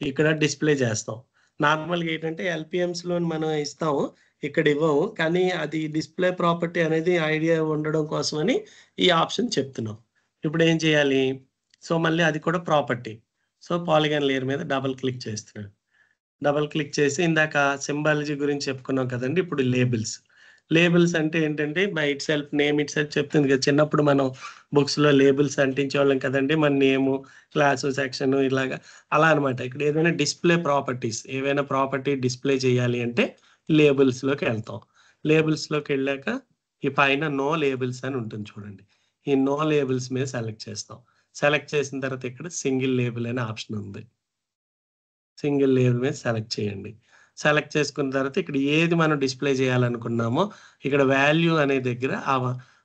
ఇక్కడ డిస్‌ప్లే చేస్తాం. నార్మల్‌గా ఏంటంటే ఎల్‌పిఎంస్‌లోని మనం ఇస్తాము. ఇక్కడ ఇవ్వము. కానీ అది డిస్‌ప్లే ప్రాపర్టీ అనేది ఐడియా ఉండడం కోసమని ఈ ఆప్షన్ చెప్తున్నాం. ఇప్పుడు ఏం చేయాలి? సో, మళ్ళీ అది కూడా ప్రాపర్టీ. సో, పాలిగాన్ లేయర్ మీద డబుల్ క్లిక్ చేస్తున్నాను. డబుల్ క్లిక్ చేసి ఇందాక సింబాలజీ గురించి చెప్పుకున్నాం కదండీ! ఇప్పుడు లేబుల్స్. లేబుల్స్ అంటే ఏంటంటే by it self name it self చెప్తుంది కదా! చిన్నప్పుడు మనం బుక్స్‌లో లేబుల్స్ అంటించేవాళ్ళం కదండీ! మన నేము, క్లాసు, సెక్షను ఇలాగా అలా అనమాట. ఇక్కడ ఏదైనా డిస్‌ప్లే ప్రాపర్టీస్ ఏవైనా ప్రాపర్టీ డిస్‌ప్లే చేయాలి అంటే లేబుల్స్‌లోకెళ్తాం. లేబుల్స్‌లోకెళ్ళాక ఈ పైన నో లేబుల్స్ అని ఉంటుంది చూడండి. ఈ నో లేబుల్స్ మీద సెలెక్ట్ చేస్తాం. సెలెక్ట్ చేసిన తర్వాత ఇక్కడ సింగిల్ లేబుల్ అనే ఆప్షన్ ఉంది. సింగిల్ లేయర్ మీద సెలెక్ట్ చేయండి. సెలెక్ట్ చేసుకున్న తర్వాత ఇక్కడ ఏది మనం డిస్‌ప్లే చేయాలనుకున్నామో ఇక్కడ వాల్యూ అనే దగ్గర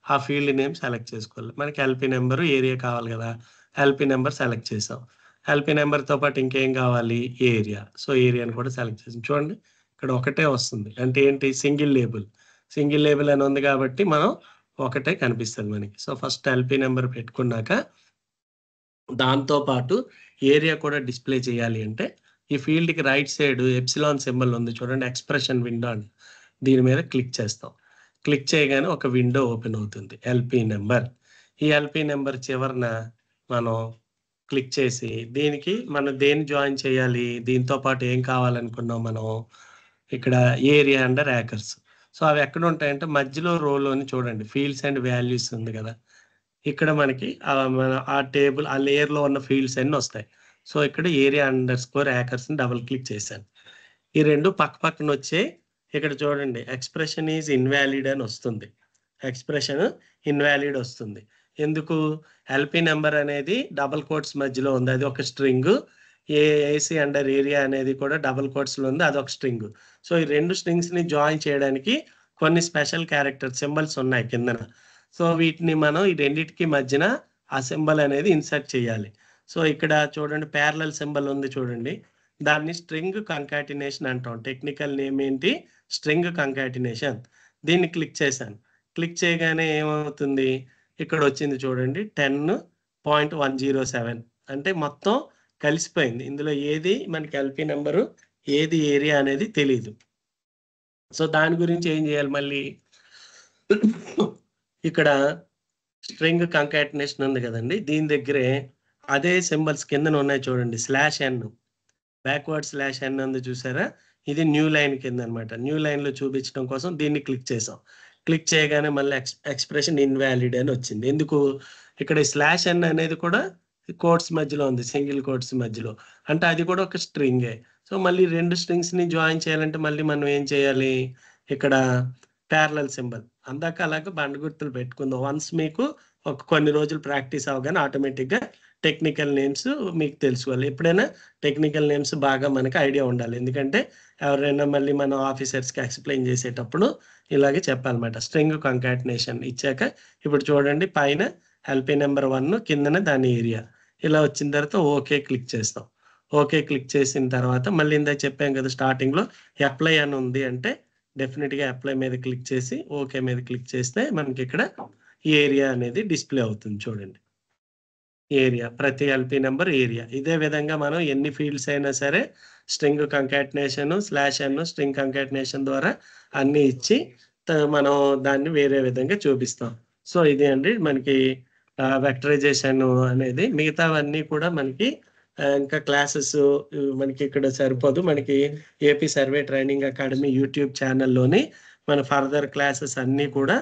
ఆ ఫీల్డ్ నేమ్ సెలెక్ట్ చేసుకోవాలి. మనకి ఎల్‌పీ నంబరు, ఏరియా కావాలి గదా! ఎల్‌పీ నంబర్ సెలెక్ట్ చేసాం. ఎల్‌పీ నంబర్‌తో పాటు ఇంకేం కావాలి? ఏరియా. సో, ఏరియాని కూడా సెలెక్ట్ చేసాం. చూడండి ఇక్కడ ఒకటే వస్తుంది. అంటే ఏంటి? Single label. సింగిల్ లేబుల్ అని ఉంది కాబట్టి మనం ఒకటే కనిపిస్తది మనకి. సో, ఫస్ట్ ఎల్‌పీ నంబర్ పెట్టుకున్నాక దాంతో పాటు ఏరియా కూడా డిస్‌ప్లే చేయాలి అంటే, ఈ ఫీల్డ్‌కి రైట్ సైడ్ ఎప్సిలాన్ సింబల్ ఉంది చూడండి. ఎక్స్‌ప్రెషన్ విండో అని. దీని మీద క్లిక్ చేస్తాం. క్లిక్ చేయగానే ఒక విండో ఓపెన్ అవుతుంది. LP number. ఈ ఎల్‌పీ నంబర్ చివరన మనం క్లిక్ చేసి, దీనికి మనం దేన్ని జాయిన్ చేయాలి? దీంతో పాటు ఏం కావాలనుకున్నాం మనం? ఇక్కడ ఏరియా అండర్ యాకర్స్. సో, అవి ఎక్కడుంటాయంటే మధ్యలో రోలోని చూడండి. ఫీల్డ్స్ అండ్ వాల్యూస్ ఉంది గదా! ఇక్కడ మనకి మన ఆ టేబుల్ ఆ లేయర్‌లో ఉన్న ఫీల్డ్స్ అన్నీ ఒస్తాయి. సో, ఇక్కడ ఏరియా అండర్ స్కోర్ యాకర్స్‌ని డబుల్ క్లిక్ చేశాను. ఈ 2 పక్క పక్కనొచ్చాయి. ఇక్కడ చూడండి ఎక్స్‌ప్రెషన్ ఈస్ ఇన్వాలిడ్ అని ఒస్తుంది. ఎక్స్‌ప్రెషన్ ఇన్వాలిడ్ ఒస్తుంది. ఎందుకు? ఎల్‌పీ నంబర్ అనేది డబుల్ కోట్స్ మధ్యలో ఉంది. అది ఒక స్ట్రింగు. ఏసీ అండర్ ఏరియా అనేది కూడా డబుల్ కోట్స్‌లో ఉంది. అదొక స్ట్రింగు. సో, ఈ 2 స్ట్రింగ్స్‌ని జాయిన్ చేయడానికి కొన్ని స్పెషల్ క్యారెక్టర్ సింబల్స్ ఉన్నాయి కిందన. సో, వీటిని మనం ఈ రెండిటికి మధ్యన ఆ సింబల్ అనేది ఇన్సర్ట్ చేయాలి. సో, ఇక్కడ చూడండి ప్యారలల్ సింబల్ ఉంది చూడండి. దాన్ని స్ట్రింగ్ కంకాటినేషన్ అంటాం. టెక్నికల్ నేమ్ ఏంటి? String concatenation. దీన్ని క్లిక్ చేశాను. క్లిక్ చేయగానే ఏమవుతుంది? ఇక్కడొచ్చింది చూడండి 10.107 అంటే మొత్తం కలిసిపోయింది. ఇందులో ఏది మనకి ఎల్‌పీ నంబరు, ఏది ఏరియా అనేది తెలీదు. సో, దాని గురించి ఏం చేయాలి మళ్ళీ? ఇక్కడ స్ట్రింగ్ కంకాటినేషన్ ఉంది గదండీ! దీని దగ్గరే అదే సింబల్స్ కిందన ఉన్నాయి చూడండి. /n బ్యాక్వర్డ్ /n ఉంది చూసారా? ఇది న్యూ లైన్ కిందనమాట. న్యూ లైన్‌లో చూపించడం కోసం దీన్ని క్లిక్ చేసాం. క్లిక్ చేయగానే మళ్ళీ ఎక్స్‌ప్రెషన్ ఇన్వాలిడ్ అని వచ్చింది. ఎందుకు? ఇక్కడ ఈ /n అనేది కూడా కోట్స్ మధ్యలో ఉంది. సింగిల్ కోట్స్ మధ్యలో. అంటే అది కూడా ఒక స్ట్రింగే. సో, మళ్ళీ 2 స్ట్రింగ్స్‌ని జాయిన్ చేయాలంటే మళ్ళీ మనం ఏం చేయాలి? ఇక్కడ ప్యారలల్ సింబల్. అందాక అలాగా బండ గుర్తులు పెట్టుకుందాం. వన్స్ మీకు ఒక కొన్ని రోజులు ప్రాక్టీస్ అవ్వగానే ఆటోమేటిక్‌గా టెక్నికల్ నేమ్స్ మీకు తెలుసుకోవాలి. ఎప్పుడైనా టెక్నికల్ నేమ్స్ బాగా మనకి ఐడియా ఉండాలి. ఎందుకంటే ఎవరైనా మళ్ళీ మనం ఆఫీసర్స్‌కి ఎక్స్‌ప్లెయిన్ చేసేటప్పుడు ఇలాగే చెప్పాలన్నమాట. స్ట్రింగ్ కంకాటినేషన్ ఇచ్చాక ఇప్పుడు చూడండి పైన ఎల్‌పీ నంబర్ 1 కిందన దాని ఏరియా. ఇలా వచ్చిన తర్వాత ఓకే క్లిక్ చేస్తాం. ఓకే క్లిక్ చేసిన తర్వాత మళ్ళీ ఇందాక చెప్పాం కదా! స్టార్టింగ్‌లో అప్లై అని ఉంది అంటే డెఫినిట్‌గా అప్లై మీద క్లిక్ చేసి ఓకే మీద క్లిక్ చేస్తే మనకిక్కడ ఏరియా అనేది డిస్‌ప్లే అవుతుంది చూడండి. ఏరియా. ప్రతి ఎల్‌పీ నంబర్ ఏరియా. ఇదే విధంగా మనం ఎన్ని ఫీల్డ్స్ అయినా సరే string concatenation, /n string concatenation ద్వారా అన్నీ ఇచ్చి మనం దాన్ని వేరే విధంగా చూపిస్తాం. సో, ఇదే అండి మనకి వెక్టరైజేషన్ అనేది. మిగతావన్నీ కూడా మనకి ఇంకా క్లాసెస్ మనకి ఇక్కడ సరిపోదు. మనకి AP survey training academy YouTube ఛానెల్‌లోని మన ఫర్దర్ క్లాసెస్ అన్నీ కూడా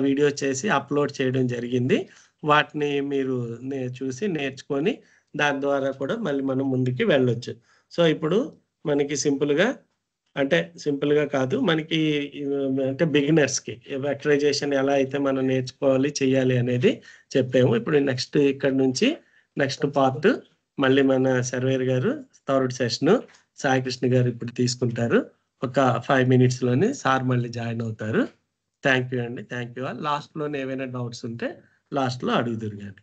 వీడియో చేసి అప్‌లోడ్ చేయడం జరిగింది. వాటిని మీరు చూసి నేర్చుకొని దాని ద్వారా కూడా మళ్ళీ మనం ముందుకి వెళ్ళొచ్చు. సో, ఇప్పుడు మనకి సింపుల్‌గా కాదు. మనకి అంటే బిగినర్స్‌కి వెక్టరైజేషన్ ఎలా అయితే మనం నేర్చుకోవాలి, చేయాలి అనేది చెప్పాము. ఇప్పుడు నెక్స్ట్ ఇక్కడి నుంచి నెక్స్ట్ పార్ట్ మళ్ళీ మన సర్వేయర్ గారు థర్డ్ సెషను సాయికృష్ణ గారు ఇప్పుడు తీసుకుంటారు. ఒక 5 మినిట్స్‌లోనే సార్ మళ్ళీ జాయిన్ అవుతారు. థాంక్ యూ అండి. Thank you all. లాస్ట్‌లోనే ఏవైనా డౌట్స్ ఉంటే లాస్ట్‌లో అడుగుదురు గాని.